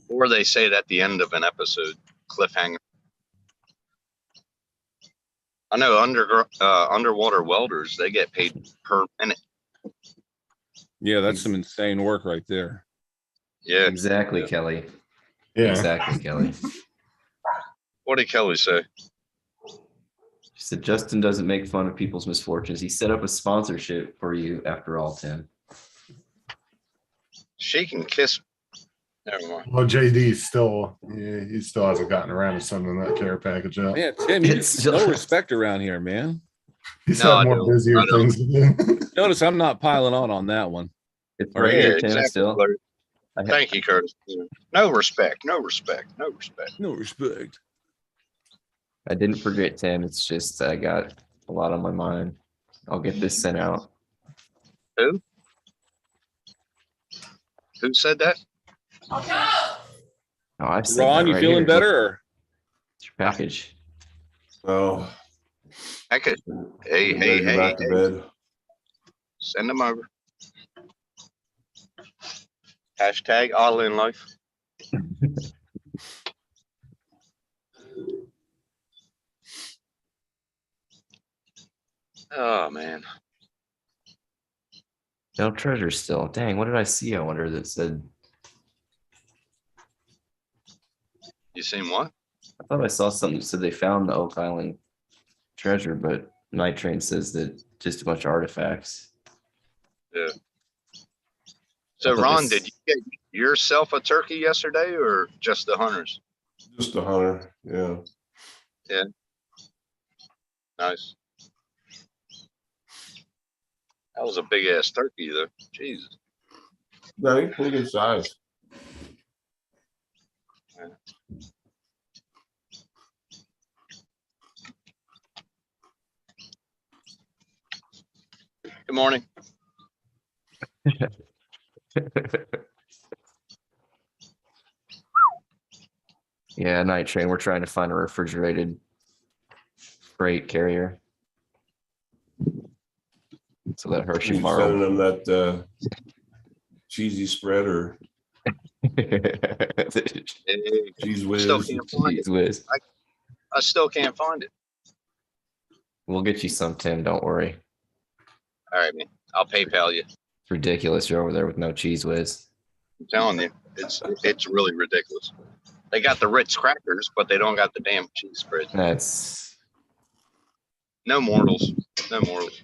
Or they say it at the end of an episode, cliffhanger. I know underwater welders, they get paid per minute. Yeah, that's some insane work right there. Yeah. Exactly, Kelly. Yeah. Exactly, Kelly. What did Kelly say? She said Justin doesn't make fun of people's misfortunes. He set up a sponsorship for you after all, Tim. She can kiss. Never mind. Well, JD still, he still hasn't gotten around to sending that care package out. Man, Tim, you It's get no just- respect around here, man. He's No, had I more don't. busier I don't. things to do. Notice I'm not piling on that one. It's Or right yeah, here, Yeah, Tim. exactly, Still, Larry. I ha- Thank you, Curtis. No respect. No respect. No respect. No respect. I didn't forget, Tim. It's just I got a lot on my mind. I'll get this sent out. Who? Who said that? Oh, I said Ron, that you right feeling here. better? Or? It's your package. Oh, I could. Hey, getting ready hey, to go hey, back to hey. bed. Send them over. Hashtag all in life. Oh man. No treasure still. Dang, what did I see? I wonder that said. You seen what? I thought I saw something that said they found the Oak Island treasure, but Night Train says that just a bunch of artifacts. Yeah. I So thought Ron, this- did you get yourself a turkey yesterday or just the hunters? Just a hunter. Yeah. Nice. That was a big ass turkey though. Jesus. No, he's pretty good size. Good morning. Yeah, Night Train. We're trying to find a refrigerated freight carrier. So that Hershey You Bar. sending them that cheesy spread or Hey, cheese still whiz? can't find it. Jeez whiz. I still can't find it. We'll get you some, Tim. Don't worry. All right, man. I'll PayPal you. It's ridiculous. You're over there with no cheese whiz. I'm telling you, it's really ridiculous. They got the Ritz crackers, but they don't got the damn cheese spread. That's No mortals. No mortals.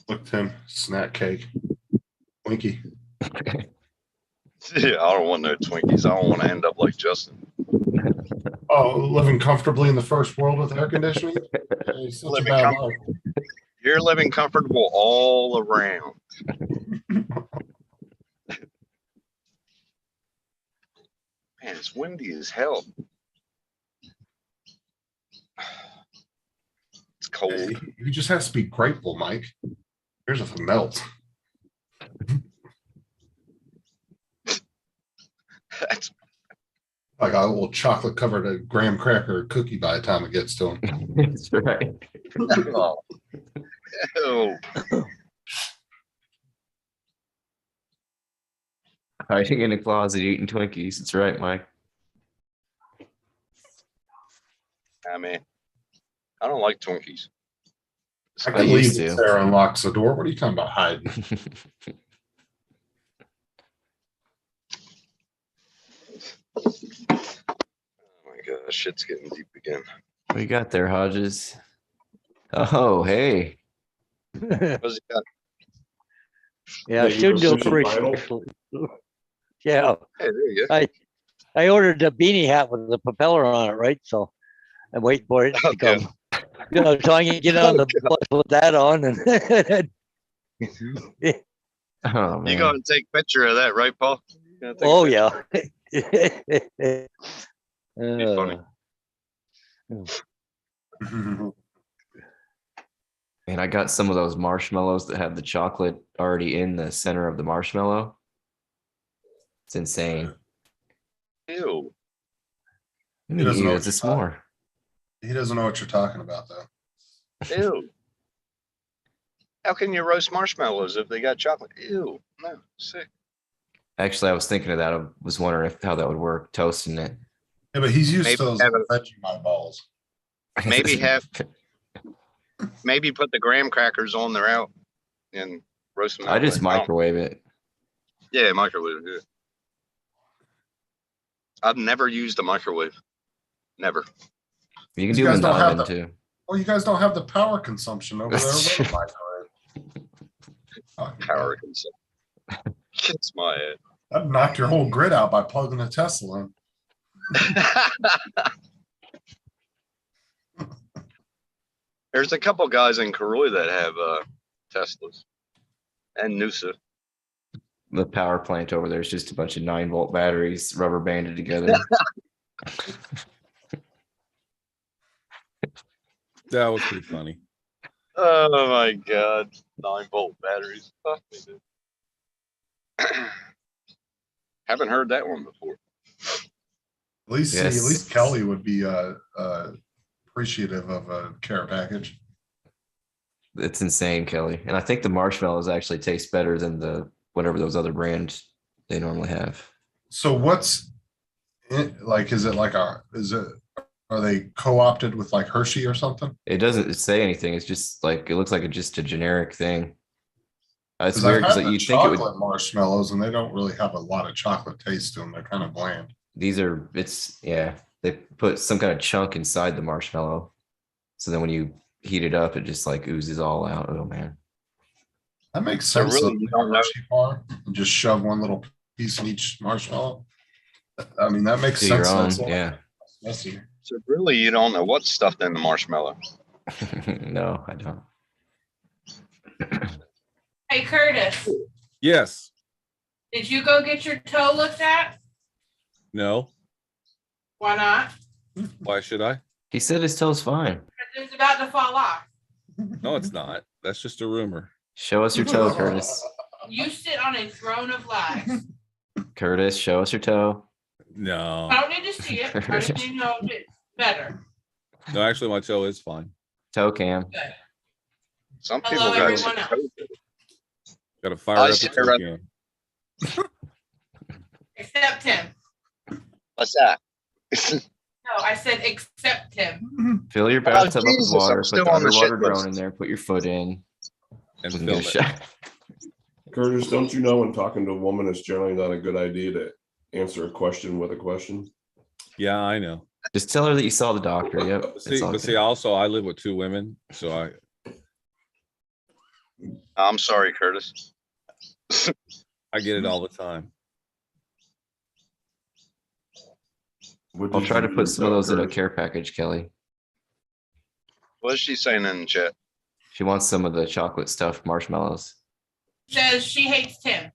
Look, Tim, snack cake. Winky. Yeah, I don't want no Twinkies. I don't want to end up like Justin. Oh, living comfortably in the first world with air conditioning? Hey, such a Living bad comfortable. You're living comfortable all around. Man, it's windy as hell. It's cold. life. You just have to be grateful, Mike. Here's if it melts. That's Like a little chocolate covered graham cracker cookie by the time it gets to him. that's right. oh. Ew. Hiding in a closet eating Twinkies. That's right, Mike. I mean, I don't like Twinkies. I I can leave used if to. Sarah unlocks the door. What are you talking about hiding? Oh my gosh, shit's getting deep again. What you got there, Hodges? Oh, hey. What's it got? Yeah, Yeah, student you were pushing delivery. vinyl? special. Yeah, Hey, there you go. I ordered a beanie hat with the propeller on it, right? So I'm waiting for it to Okay. come. You know, so I can get on the bus with that on and Oh, man. You go and take a picture of that, right, Paul? You gonna take a oh picture? yeah. funny. And I got some of those marshmallows that have the chocolate already in the center of the marshmallow. It's insane. Ew. I mean, doesn't know it's a what you're talking- s'more. He doesn't know what you're talking about, though. Ew. How can you roast marshmallows if they got chocolate? Ew. No, sick. Actually, I was thinking of that. I was wondering how that would work, toasting it. Yeah, but he's used Maybe to those have a- Vegemite balls. Maybe put the graham crackers on there out and roast them. I that just way. microwave it. Yeah, microwave. Yeah. I've never used a microwave. Never. You can You do them guys in the don't have oven the- too. Well, you guys don't have the power consumption over there. That's with true. the microwave. Power consumption. Kiss my head. That knocked your whole grid out by plugging a Tesla in. There's a couple guys in Karoy that have Teslas and Noosa. The power plant over there is just a bunch of 9-volt batteries rubber banded together. That was pretty funny. Oh my god, 9-volt batteries. Fuck me, dude. Haven't heard that one before. At least, see, at Yes. least Kelly would be appreciative of a care package. It's insane, Kelly. And I think the marshmallows actually taste better than the whatever those other brands they normally have. So what's it, like? Is it like are they co-opted with like Hershey or something? It doesn't say anything. It's just like it looks like just a generic thing. It's 'Cause I've weird because had the you think it would. chocolate marshmallows, and they don't really have a lot of chocolate taste to them. They're kind of bland. These are they put some kind of chunk inside the marshmallow. So then when you heat it up, it just like oozes all out. Oh man. That makes So sense. really, though, you don't know- Hershey bar, and just shove one little piece in each marshmallow. I mean, that makes Do your sense. own, That's a lot yeah. messy. So really, you don't know what's stuffed in the marshmallow. No, I don't. Hey Curtis, Yes. did you go get your toe looked at? No. Why not? Why should I? He said his toe's fine. Because it's about to fall off. No, it's not. That's just a rumor. Show us your toe, Curtis. You sit on a throne of lies. Curtis, show us your toe. No. I don't need to see it. I just need to know if it's better. No, actually, my toe is fine. Toe cam. Good. Some Hello, people got everyone else. Got to fire I up the see toe right- cam. Except him. What's that? No, I said except him. Fill your bathtub up with Jesus, I'm water. Put still the on the underwater shit drone list. in there. Put your foot in. And We can film get a it. shot. Curtis, don't you know when talking to a woman, it's generally not a good idea to answer a question with a question? Yeah, I know. Just tell her that you saw the doctor. Yep. See, it's all but see, good. also I live with 2 women, so I'm sorry, Curtis. I get it all the time. What I'll did try you to do put some of those in a Curtis? care package, Kelly. What's she saying in the chat? She wants some of the chocolate stuffed marshmallows. Says she hates Tim.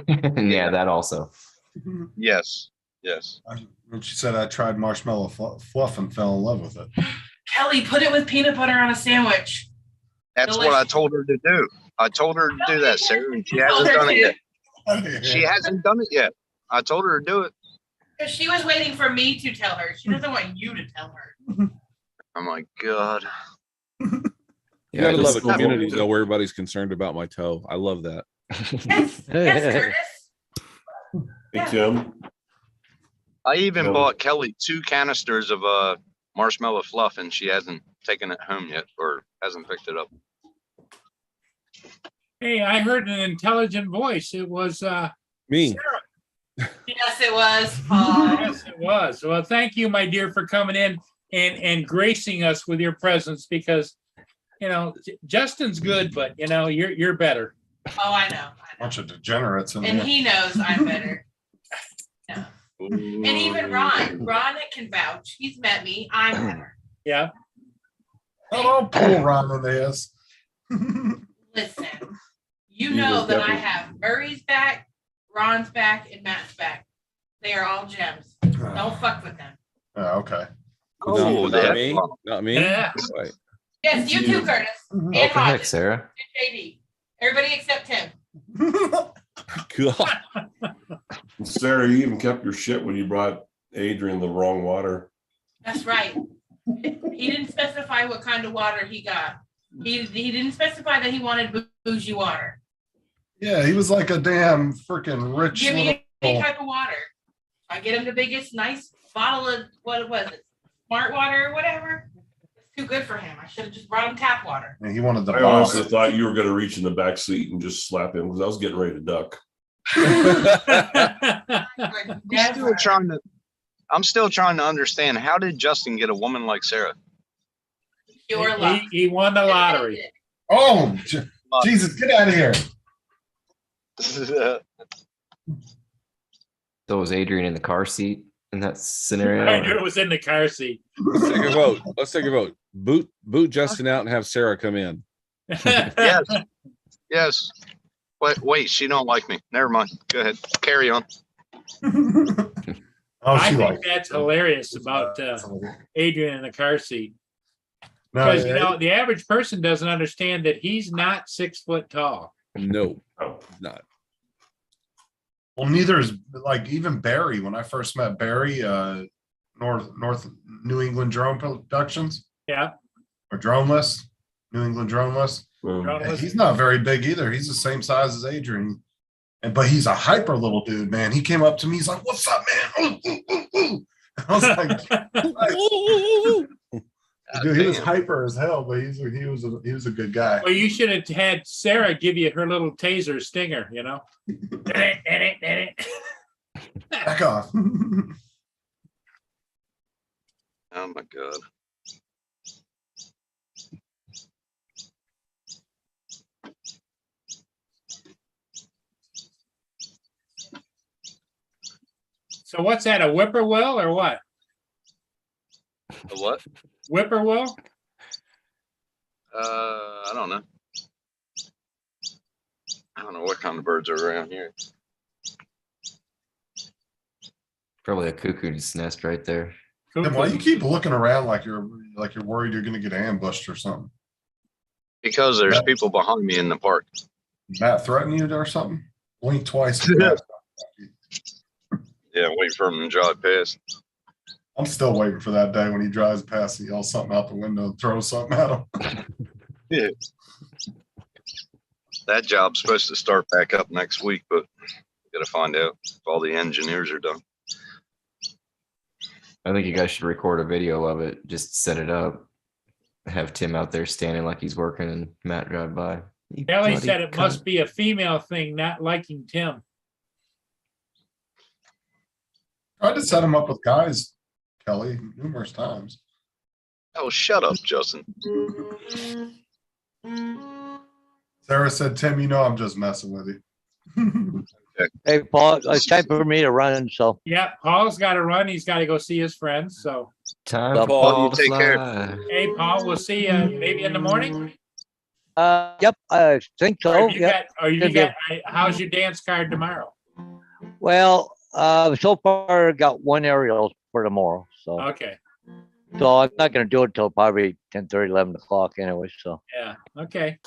Yeah, that also. Yes, yes. When she said I tried marshmallow fluff and fell in love with it. Kelly, put it with peanut butter on a sandwich. That's what I told her to do. I told her to do that, Sarah, and she hasn't done it yet. She hasn't done it yet. I told her to do it. Because she was waiting for me to tell her. She doesn't want you to tell her. I'm like, God. You Yeah, gotta love just- a community though where everybody's concerned about my toe. I love that. Yes, yes, Curtis. Hey, Yeah. Tim, I even No. bought Kelly 2 canisters of marshmallow fluff, and she hasn't taken it home yet, or hasn't picked it up. Hey, I heard an intelligent voice. It was, Me. Yes, it was. Paul. yes, it was. Well, thank you, my dear, for coming in and gracing us with your presence because, you know, Justin's good, but you know, you're better. Oh, I know. Bunch of degenerates in And there. he knows I'm better. Yeah. And even Ron can vouch. He's met me. I'm better. Yeah. Oh, don't pull Ron in this. Listen, you He know was that I definitely- have Murray's back, Ron's back, and Matt's back. They are all gems. Don't fuck with them. Oh, okay. No, Oh, not that- me. Not me. Yeah. Right. Yes, you too, Curtis. And What the heck, Hodges. Sarah? And JD. Everybody except him. God. Sarah, you even kept your shit when you brought Adrian the wrong water. That's right. He didn't specify what kind of water he got. He didn't specify that he wanted bougie water. Yeah, he was like a damn freaking rich Give me any little. type of water. I get him the biggest, nice bottle of what was it? Smart water or whatever. It's too good for him. I should have just brought him tap water. And he wanted the I bottle. honestly thought you were gonna reach in the back seat and just slap him because I was getting ready to duck. I would never. I'm still trying to understand, how did Justin get a woman like Sarah? Pure luck. He won the lottery. Oh, Jesus, get out of here. So was Adrian in the car seat? in that I knew scenario. it was in the car seat. Let's take a vote. Let's take a vote. Boot Justin out and have Sarah come in. Yes. Yes. Wait, she don't like me. Never mind. Go ahead. Carry on. Oh, I she think likes that's hilarious about Adrian in the car seat. No, Because, you know, the average person doesn't understand that he's not 6 foot tall. No, Oh, not. well, neither is like even Barry. When I first met Barry, North New England Drone Productions Yeah. or Drone List, New England Drone List. Drone Yeah, List. he's not very big either. He's the same size as Adrian, but he's a hyper little dude, man. He came up to me. He's like, "What's up, man?" Ooh, ooh, ooh, ooh. I was like, dude, he was hyper as hell, but he was a good guy. Well, you should have had Sarah give you her little taser stinger, you know? Back off. Oh my God. So what's that, a whippoorwill or what? A what? Whippoorwill? I don't know. I don't know what kind of birds are around here. Probably a cuckoo's nest right there. Then why you keep looking around like you're worried you're gonna get ambushed or something? Because there's Yeah. people behind me in the park. Matt threatened you or something? Blink twice. Yeah, wait for them to drive past. I'm still waiting for that day when he drives past and yells something out the window and throws something at him. Yeah. That job's supposed to start back up next week, but gotta find out if all the engineers are done. I think you guys should record a video of it. Just set it up. Have Tim out there standing like he's working and Matt drive by. You Kelly bloody said it cunt. must be a female thing, not liking Tim. Tried to set him up with guys, Kelly, numerous times. Oh, shut up, Justin. Sarah said, "Tim, you know I'm just messing with you." Hey, Paul, it's time for me to run, so. Yeah, Paul's got to run. He's got to go see his friends. So, Time Well, for Paul, Paul you to take care. fly. hey, Paul, we'll see you maybe in the morning. Yep, I think Or so. you Yep. got, or you Good got, how's your dance card tomorrow? Well, so far I got one aerial for tomorrow, so Okay. I'm not gonna do it till probably 10:30, 11 o'clock anyway. So Yeah. Okay.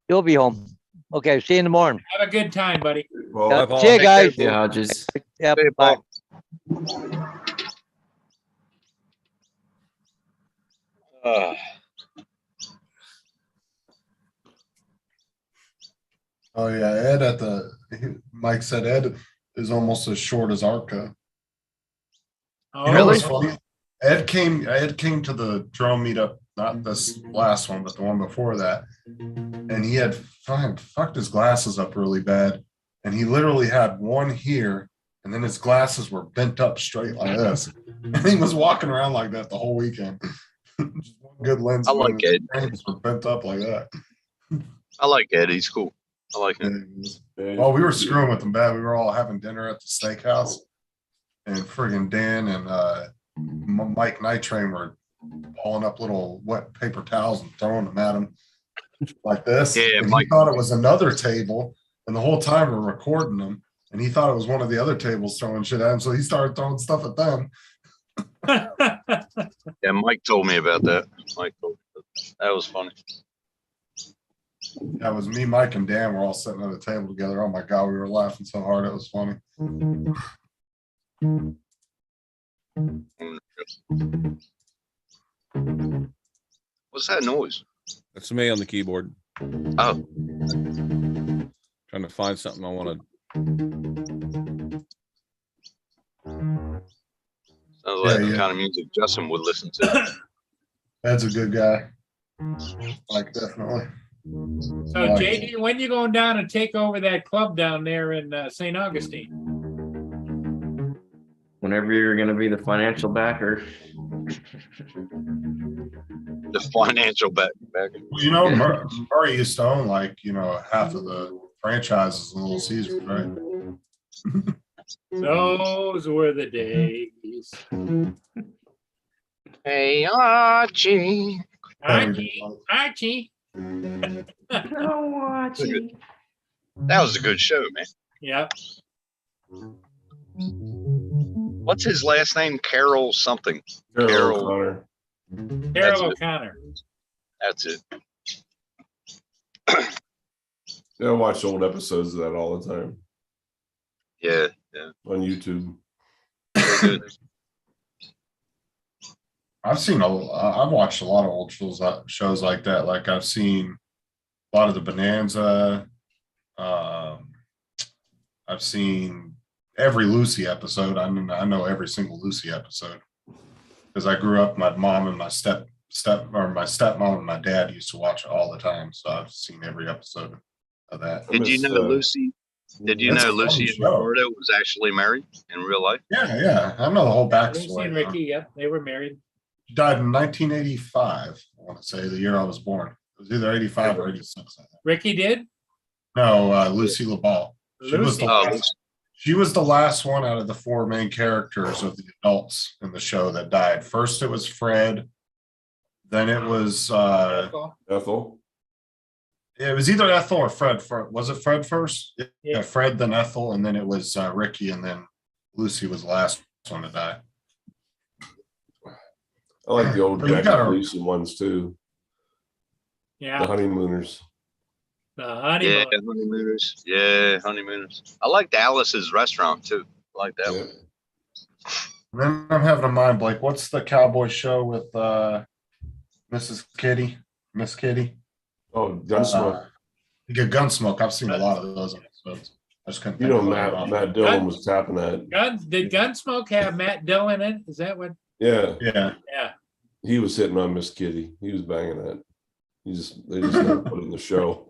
you'll be home. Okay, see you in the morning. Have a good time, buddy. well, Yeah, Paul. see you Take care, guys. Yeah, Hodges. Yep, Hey, bye. Paul. Oh yeah, Mike said Ed is almost as short as Arca. Oh, You know what's funny? Ed came to the drone meetup, not this last one, but the one before that. And he had fucked his glasses up really bad. And he literally had one here, and then his glasses were bent up straight like this. And he was walking around like that the whole weekend. Just one good lens. I like his Ed. frames were bent up like that. I like Ed. He's cool. I like him. Well, we were screwing with him bad. We were all having dinner at the steakhouse, and friggin' Dan and Mike Night Train were pulling up little wet paper towels and throwing them at him like this. Yeah, and Mike- he thought it was another table, and the whole time we're recording them, and he thought it was one of the other tables throwing shit at him, so he started throwing stuff at them. Yeah, Mike told me about that. Mike told me that was funny. That was me, Mike, and Dan were all sitting at a table together. Oh my god, we were laughing so hard it was funny. What's that noise? That's me on the keyboard. Oh, Trying to find something I want to. sounds like the yeah. kind of music Justin would listen to. Ed's a good guy. Like definitely. So, JD, when you going down and take over that club down there in St. Augustine? Whenever you're going to be the financial backer. The financial back. Well, you know, Murray used to own like, half of the franchises in Little Caesars, right? Those were the days. Hey, Archie. Archie. That was a good show, man. Yep. What's his last name? Carol something. Carol Carol. O'Connor. Carol it. O'Connor. That's it. Yeah, I watch old episodes of that all the time Yeah, yeah. on YouTube. Very good. I've watched a lot of old shows like that. Like I've seen a lot of the Bonanza. I've seen every Lucy episode. I know every single Lucy episode because I grew up. My mom and my my stepmom and my dad used to watch it all the time. So I've seen every episode of that. Did you know Lucy? Did you That's know a funny Lucy and show. Roberta was actually married in real life? Yeah. I know the whole Lucy and backstory. Ricky, yep, they were married. She died in 1985. I want to say the year I was born. It was either 85 or 86. I think. Ricky did? No, Lucy LaBelle. Lucy. She was the last one out of the four main characters of the adults in the show that died. First, it was Fred. Then it was Ethel. it was either Ethel or Fred. Was it Fred first? Yeah. Yeah, Fred, then Ethel, and then it was Ricky, and then Lucy was the last one to die. I like the old But you Jackie gotta- Gleason ones too. The Yeah, Honeymooners. the Yeah, honeymoon. honeymooners. Yeah, honeymooners. I like Dallas's restaurant too. I like that Yeah. one. And then I'm having a mind blank. What's the cowboy show with Mrs. Kitty? Miss Kitty? Oh, Gunsmoke. Gunsmoke. I've seen a lot of those episodes. I just couldn't You think know, of what Matt Dillon was tapping that. Did Gunsmoke have Matt Dillon in it? Is that what? Yeah, Yeah. Yeah. he was hitting on Miss Kitty. He was banging that. They just never put it in the show.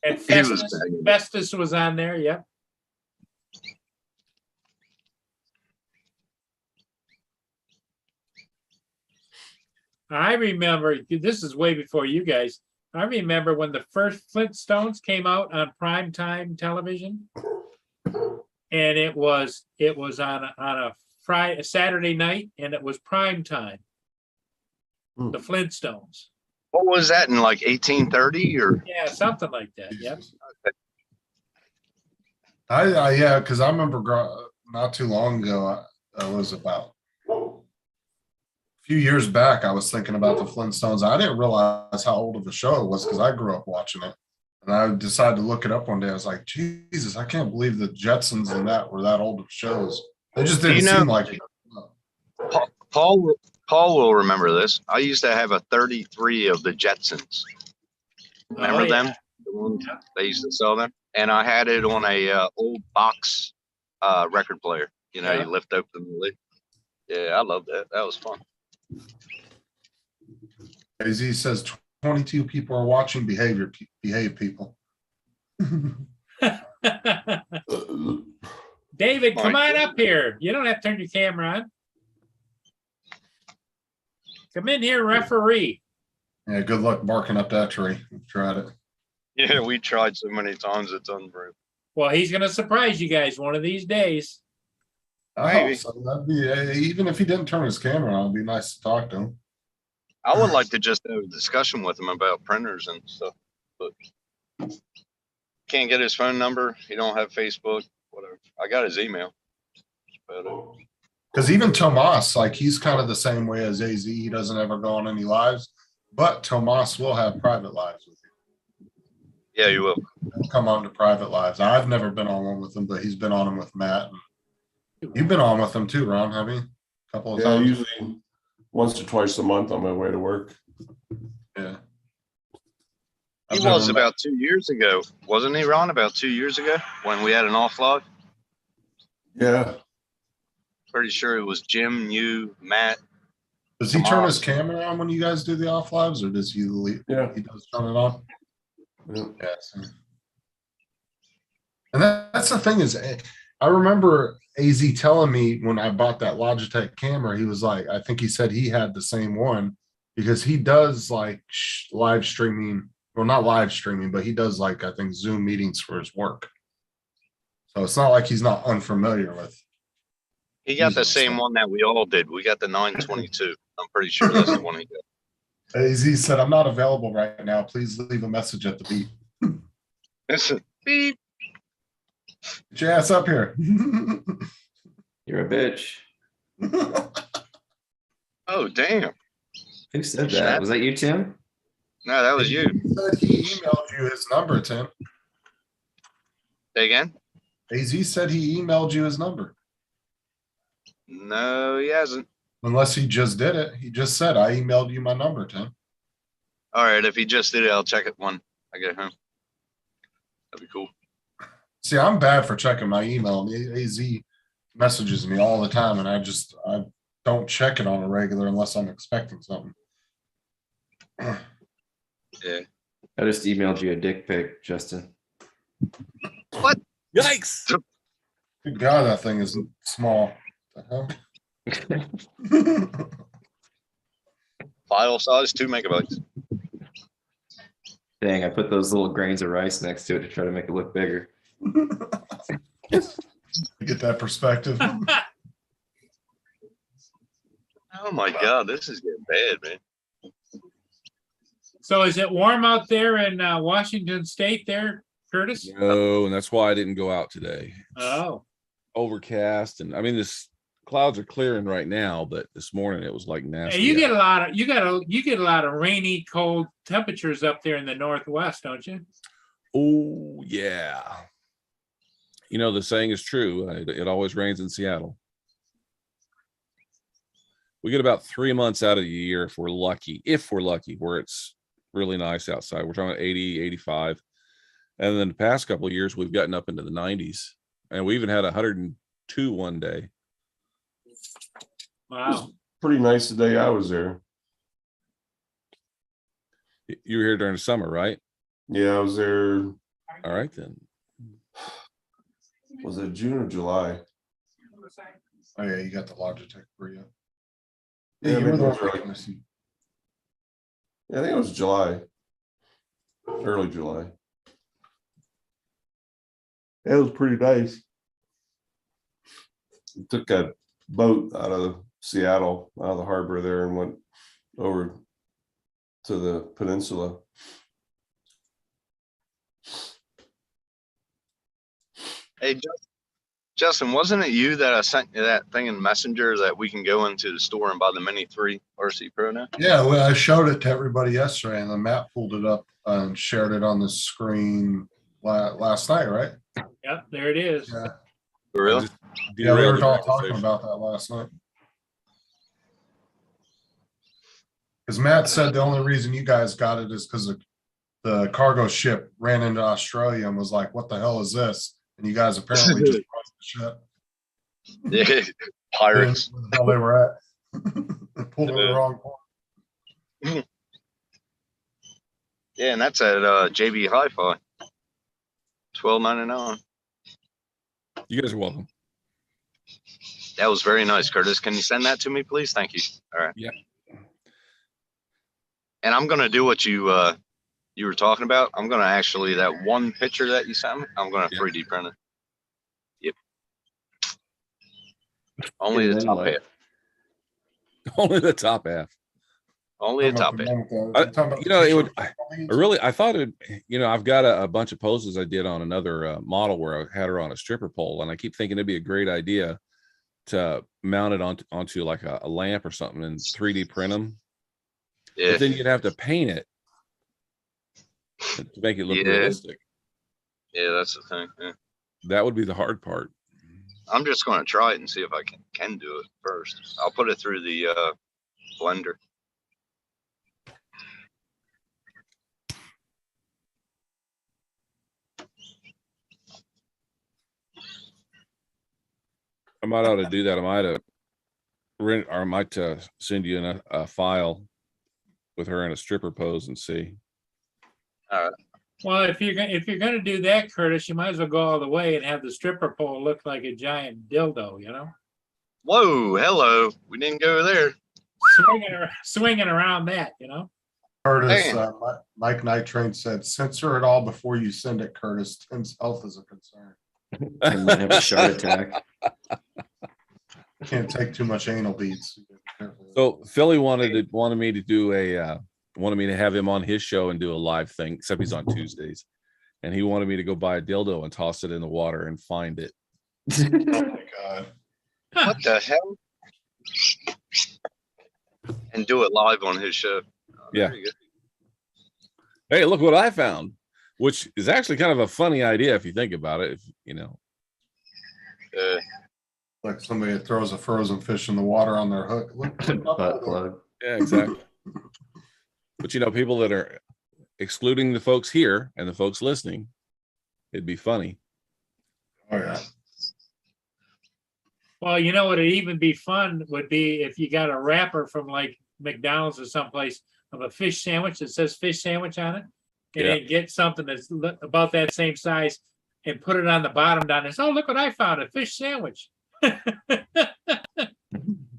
And He was Festus, banging. Festus was on there, yep. I remember, this is way before you guys. I remember when the first Flintstones came out on primetime television. And it was on a Friday, Saturday night, and it was prime time. Hmm. The Flintstones. What was that in like 1830 or? Yeah, something like that. Yep. Yeah, because I remember not too long ago, I was about a few years back, I was thinking about the Flintstones. I didn't realize how old of a show it was because I grew up watching it. And I decided to look it up one day. I was like, Jesus, I can't believe the Jetsons and that were that old of shows. They just didn't seem like it. Paul will remember this. I used to have a 33 of the Jetsons. Remember Oh, yeah. them? The ones they used to sell them. And I had it on a old box record player. You know, Yeah. you lift open the lid. Yeah, I love that. That was fun. AZ says 22 people are watching. Behave people. David, come My on up here. You don't have to turn your camera on. Come in here, referee. Yeah, good luck barking up that tree. We've tried it. Yeah, we tried so many times. It's unreal. Well, he's going to surprise you guys one of these days. I hope Maybe. so. That'd be, even if he didn't turn his camera on, it'd be nice to talk to him. I would like to just have a discussion with him about printers and stuff, but can't get his phone number. He don't have Facebook, whatever. I got his email. But, Because even Tomas, like he's kind of the same way as AZ. He doesn't ever go on any lives, but Tomas will have private lives with you. yeah, you will. He'll come on to private lives. I've never been on one with him, but he's been on them with Matt. You've been on with him too, Ron, have you? A couple of Yeah, times. usually once or twice a month on my way to work. Yeah. He I've was never about 2 years ago, wasn't he, Ron? About 2 years ago when we had an off live. Yeah, Pretty sure it was Jim, you, Matt. Does he turn his camera on when you guys do the off lives, or does he leave? yeah. He does turn it on. Yeah. Yes. And that's the thing is, I remember AZ telling me when I bought that Logitech camera, he was like, I think he said he had the same one because he does like live streaming. Well, not live streaming, but he does like, I think Zoom meetings for his work. So it's not like he's not unfamiliar with. He got the Using same stuff. one that we all did. We got the 922. I'm pretty sure that's the one he got. AZ said, I'm not available right now. Please leave a message at the beep. Listen, beep. Get your ass up here. You're a bitch. Oh, damn. Who said that? Snap. Was that you, Tim? No, that was you. He said he emailed you his number, Tim. Say again? AZ said he emailed you his number. No, he hasn't. Unless he just did it. He just said, I emailed you my number, Tim. All right, if he just did it, I'll check it when I get home. That'd be cool. See, I'm bad for checking my email. AZ messages me all the time, and I don't check it on a regular unless I'm expecting something. Yeah. I just emailed you a dick pic, Justin. Yikes! Good God, that thing is small. What the hell? File size 2 megabytes. Dang, I put those little grains of rice next to it to try to make it look bigger. Get that perspective. Oh my God, this is getting bad, man. So is it warm out there in Washington State there, Curtis? No, and that's why I didn't go out today. Oh, Overcast, and I mean, this clouds are clearing right now, but this morning it was like hey, nasty. you get a lot of you get a lot of rainy, cold temperatures up there in the Northwest, don't you? Oh yeah. You know, the saying is true. It always rains in Seattle. We get about 3 months out of the year if we're lucky, where it's really nice outside. We're talking about 80, 85. And then the past couple of years, we've gotten up into the 90s. And we even had 102 one day. Wow. Pretty nice the day I was there. You were here during the summer, right? Yeah, I was there. All right, then. Was it June or July? Oh yeah, you got the Logitech for you. Yeah, you were the maybe it was one. early. Yeah, I think it was July. Early July. It was pretty nice. We took a boat out of Seattle, out of the harbor there, and went over to the peninsula. Hey, Justin, wasn't it you that I sent you that thing in Messenger that we can go into the store and buy the Mini 3 RC Pro now? Yeah, well, I showed it to everybody yesterday, and then Matt pulled it up and shared it on the screen last night, right? Yep, there it is. Yeah, For real? yeah, we were Derailed the all talking conversation. about that last night. Because Matt said the only reason you guys got it is because the cargo ship ran into Australia and was like, "What the hell is this?" And you guys apparently just rushed the ship. Yeah, pirates. Where the hell they were at. Pulled in the wrong point. Yeah, and that's at JB Hi-Fi. $12.99. You guys are welcome. That was very nice, Curtis. Can you send that to me, please? Thank you. All right. Yeah. And I'm gonna do what you you were talking about. I'm gonna actually that one picture that you sent me. I'm gonna 3D print it. Yep. Only the top half. Only the top half. Only the top half. You know, it would. I thought it. You know, I've got a bunch of poses I did on another model where I had her on a stripper pole, and I keep thinking it'd be a great idea to mount it onto like a lamp or something and 3D print them. Yeah. But then you'd have to paint it to make it look Yeah. realistic. Yeah, that's the thing. Yeah. That would be the hard part. I'm just gonna try it and see if I can do it first. I'll put it through the blender. I might ought to do that. I might have rent, or I might send you a file with her in a stripper pose and see. All right. Well, if you're gonna do that, Curtis, you might as well go all the way and have the stripper pole look like a giant dildo, you know, Whoa, hello. We didn't go there. swinging around that, you know. Curtis, Damn. Mike Night Train said, censor it all before you send it, Curtis. Tim's health is a concern. I might have a shark attack. Can't take too much anal beads. So Philly wanted me to do wanted me to have him on his show and do a live thing, except he's on Tuesdays. And he wanted me to go buy a dildo and toss it in the water and find it. Oh my God. What the hell? And do it live on his show. Oh, Yeah. there you go. Hey, look what I found, which is actually kind of a funny idea if you think about it. If, you know, Like somebody that throws a frozen fish in the water on their hook. Look, Butt plug. yeah, exactly. But you know, people that are excluding the folks here and the folks listening, it'd be funny. Oh yeah. Well, you know what would even be fun would be if you got a wrapper from like McDonald's or someplace of a fish sandwich that says fish sandwich on it. And Yeah. then get something that's about that same size and put it on the bottom down and say, oh, look what I found, a fish sandwich.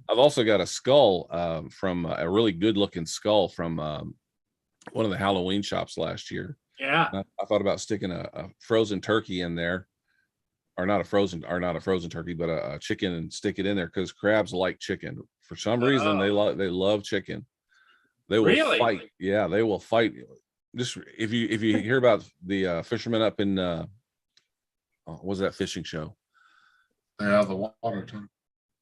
I've also got a skull from a really good looking skull from one of the Halloween shops last year. Yeah. I thought about sticking a frozen turkey in there, or not a frozen turkey, but a chicken, and stick it in there because crabs like chicken for some reason. They love chicken. They will Really? fight. Yeah, they will fight. Just if you hear about the fishermen up in what was that fishing show? Yeah, the water ton.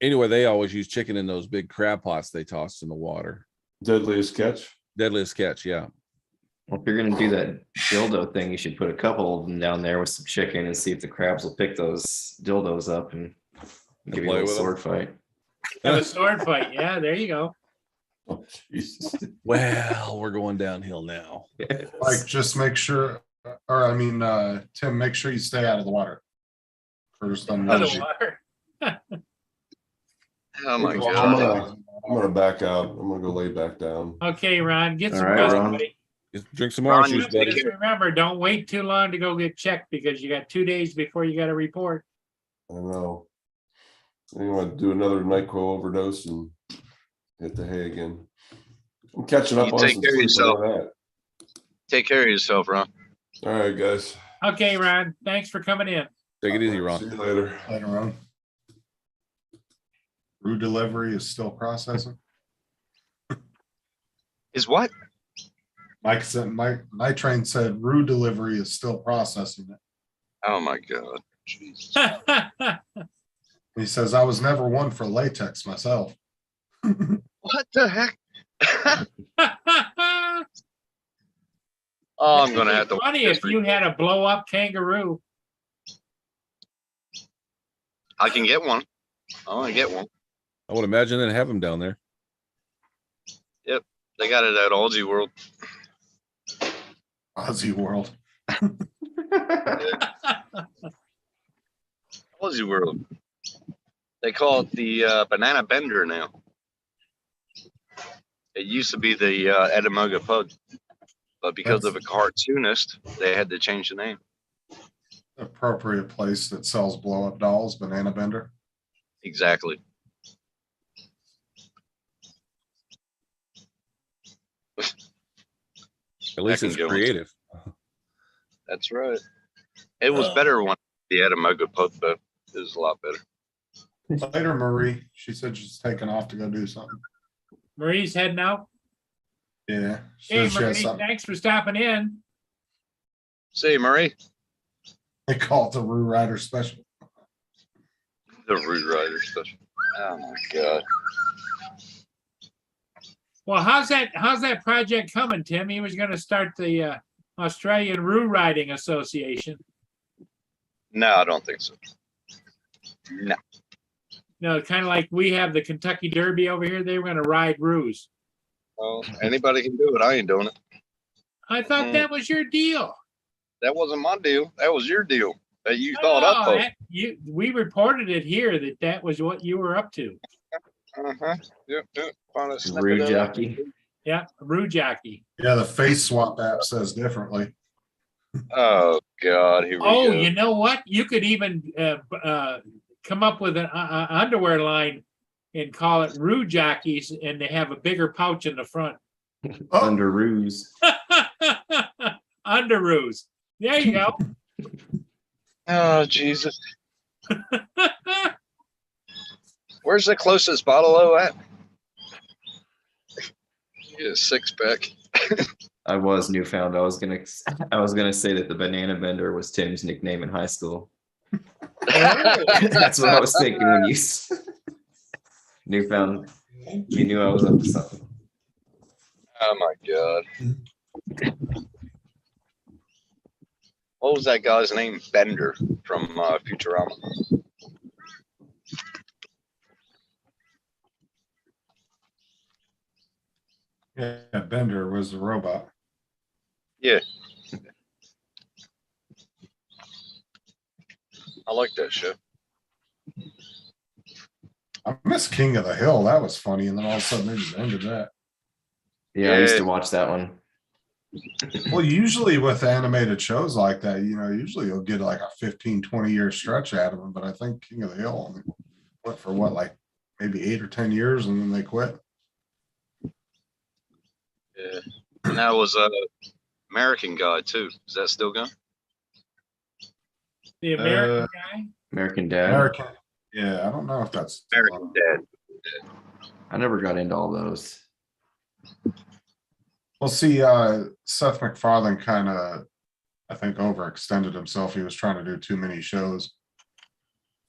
Anyway, they always use chicken in those big crab pots they tossed in the water. Deadliest catch. Deadliest catch, yeah. Well, if you're gonna do that dildo thing, you should put a couple of them down there with some chicken and see if the crabs will pick those dildos up and give you a play little with 'em. sword fight. Have a sword fight. Yeah, there you go. Oh, Jesus. Well, we're going downhill now. Like, just make sure, or I mean, Tim, make sure you stay out of the water. First, Out of the water. Oh my Well, God. I'm gonna back out. I'm gonna go lay back down. Okay, Ron, get some All right, rest, Ron. buddy. Just drink some Ron, orange you juice, take buddy. Just remember, don't wait too long to go get checked because you got 2 days before you got to report. I know. I'm gonna do another NyQuil overdose and hit the hay again. I'm catching up You on take some care of sleep. I yourself. know that. Take care of yourself, Ron. All right, guys. Okay, Ron, thanks for coming in. Take it easy, See Ron. you later. later on. Rue delivery is still processing. Is what? Mike said, my train said Rue delivery is still processing it. Oh my God. Jesus. He says, I was never one for latex myself. What the heck? Oh, I'm gonna have to. Funny if you had a blow up kangaroo. I can get one. I want to get one. I would imagine they'd have them down there. They got it at Aussie World. Aussie World. Aussie World. They call it the Banana Bender now. It used to be the Ettamogah Pub, but because of a cartoonist, they had to change the name. Appropriate place that sells blow up dolls, Banana Bender. Exactly. At least That it's can go. creative. That's right. It was better when the Ettamogah Pub, but it was a lot better. Later, Marie. She said she's taking off to go do something. Marie's heading out. Yeah. She Hey, said she has Marie, something. thanks for stopping in. See you, Marie. They call it the Rue Rider special. The Rude Rider special. Oh my God. Well, how's that project coming, Tim? He was going to start the Australian Roo Riding Association. No, I don't think so. No. No, kind of like we have the Kentucky Derby over here. They were going to ride roos. Well, anybody can do it. I ain't doing it. I thought that was your deal. That wasn't my deal. That was your deal that you thought up Oh, of. we reported it here that was what you were up to. Uh-huh. Yep. Find a snippet Rude of it. jockey. Yeah, Roo Jockey. Yeah, the face swap app says differently. Oh God, here we Oh, go. you know what? You could even come up with an underwear line and call it Roo Jockeys, and they have a bigger pouch in the front. Oh, Under ruse. Underoos. There you go. Oh, Jesus. Where's the closest bottle O at? Yeah, 6-pack. I was Newfound. I was gonna say that the banana vendor was Tim's nickname in high school. That's what I was thinking when you Newfound. You knew I was up to something. Oh my God. What was that guy's name? Bender from Futurama. Yeah, Bender was the robot. Yeah. I like that show. I miss King of the Hill. That was funny. And then all of a sudden they just ended that. Yeah, I used to Yeah. watch that one. Well, usually with animated shows like that, usually you'll get like a 15, 20-year stretch out of them. But I think King of the Hill went for what, like maybe 8 or 10 years and then they quit. Yeah. And that was American Guy too. Is that still going? The American guy. American Dad. American. Yeah, I don't know if that's American Dad. I never got into all those. Well, see, Seth MacFarlane kind of, I think, overextended himself. He was trying to do too many shows.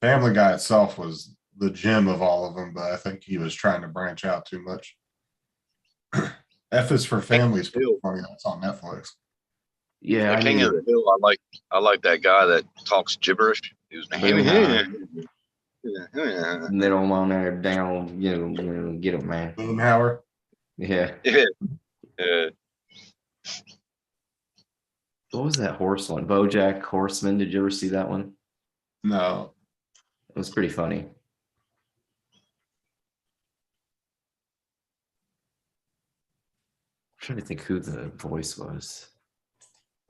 Family Guy itself was the gem of all of them, but I think he was trying to branch out too much. F is for Family is pretty funny. That's on Netflix. Yeah, I King need of the Hill. I like that guy that talks gibberish. He was they don't want to down, get them, man. Boomhauer. Yeah. What was that horse one? BoJack Horseman. Did you ever see that one? No. It was pretty funny. I'm trying to think who the voice was.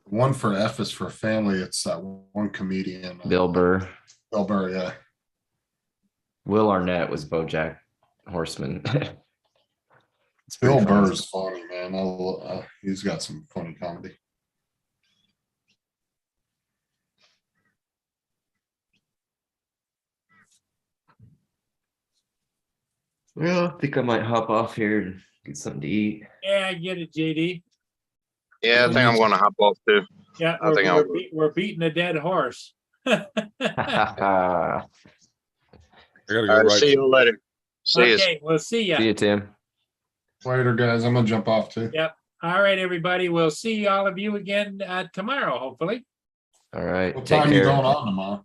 One for F is for Family. It's that one comedian. Bill Burr. Bill Burr, yeah. Will Arnett was BoJack Horseman. It's Bill pretty funny. Burr's funny, man. He's got some funny comedy. Well, I think I might hop off here and get something to eat. Yeah, I get it, JD. Yeah, I think I'm going to hop off too. Yeah, I think we're beating a dead horse. I gotta go All right, right. see you later. See you. Okay, we'll see ya. See you, Tim. Later, guys. I'm gonna jump off too. Yep. All right, everybody. We'll see all of you again tomorrow, hopefully. All right. What Take time you care. going on tomorrow?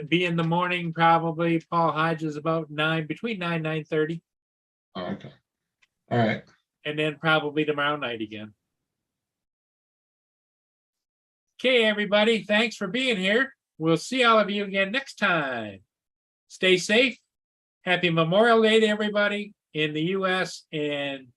Be in the morning probably. Paul Hodge is about 9, between 9 and 9:30, Oh, okay. All right. and then probably tomorrow night again. Okay, everybody. Thanks for being here. We'll see all of you again next time. Stay safe. Happy Memorial Day to everybody in the US, and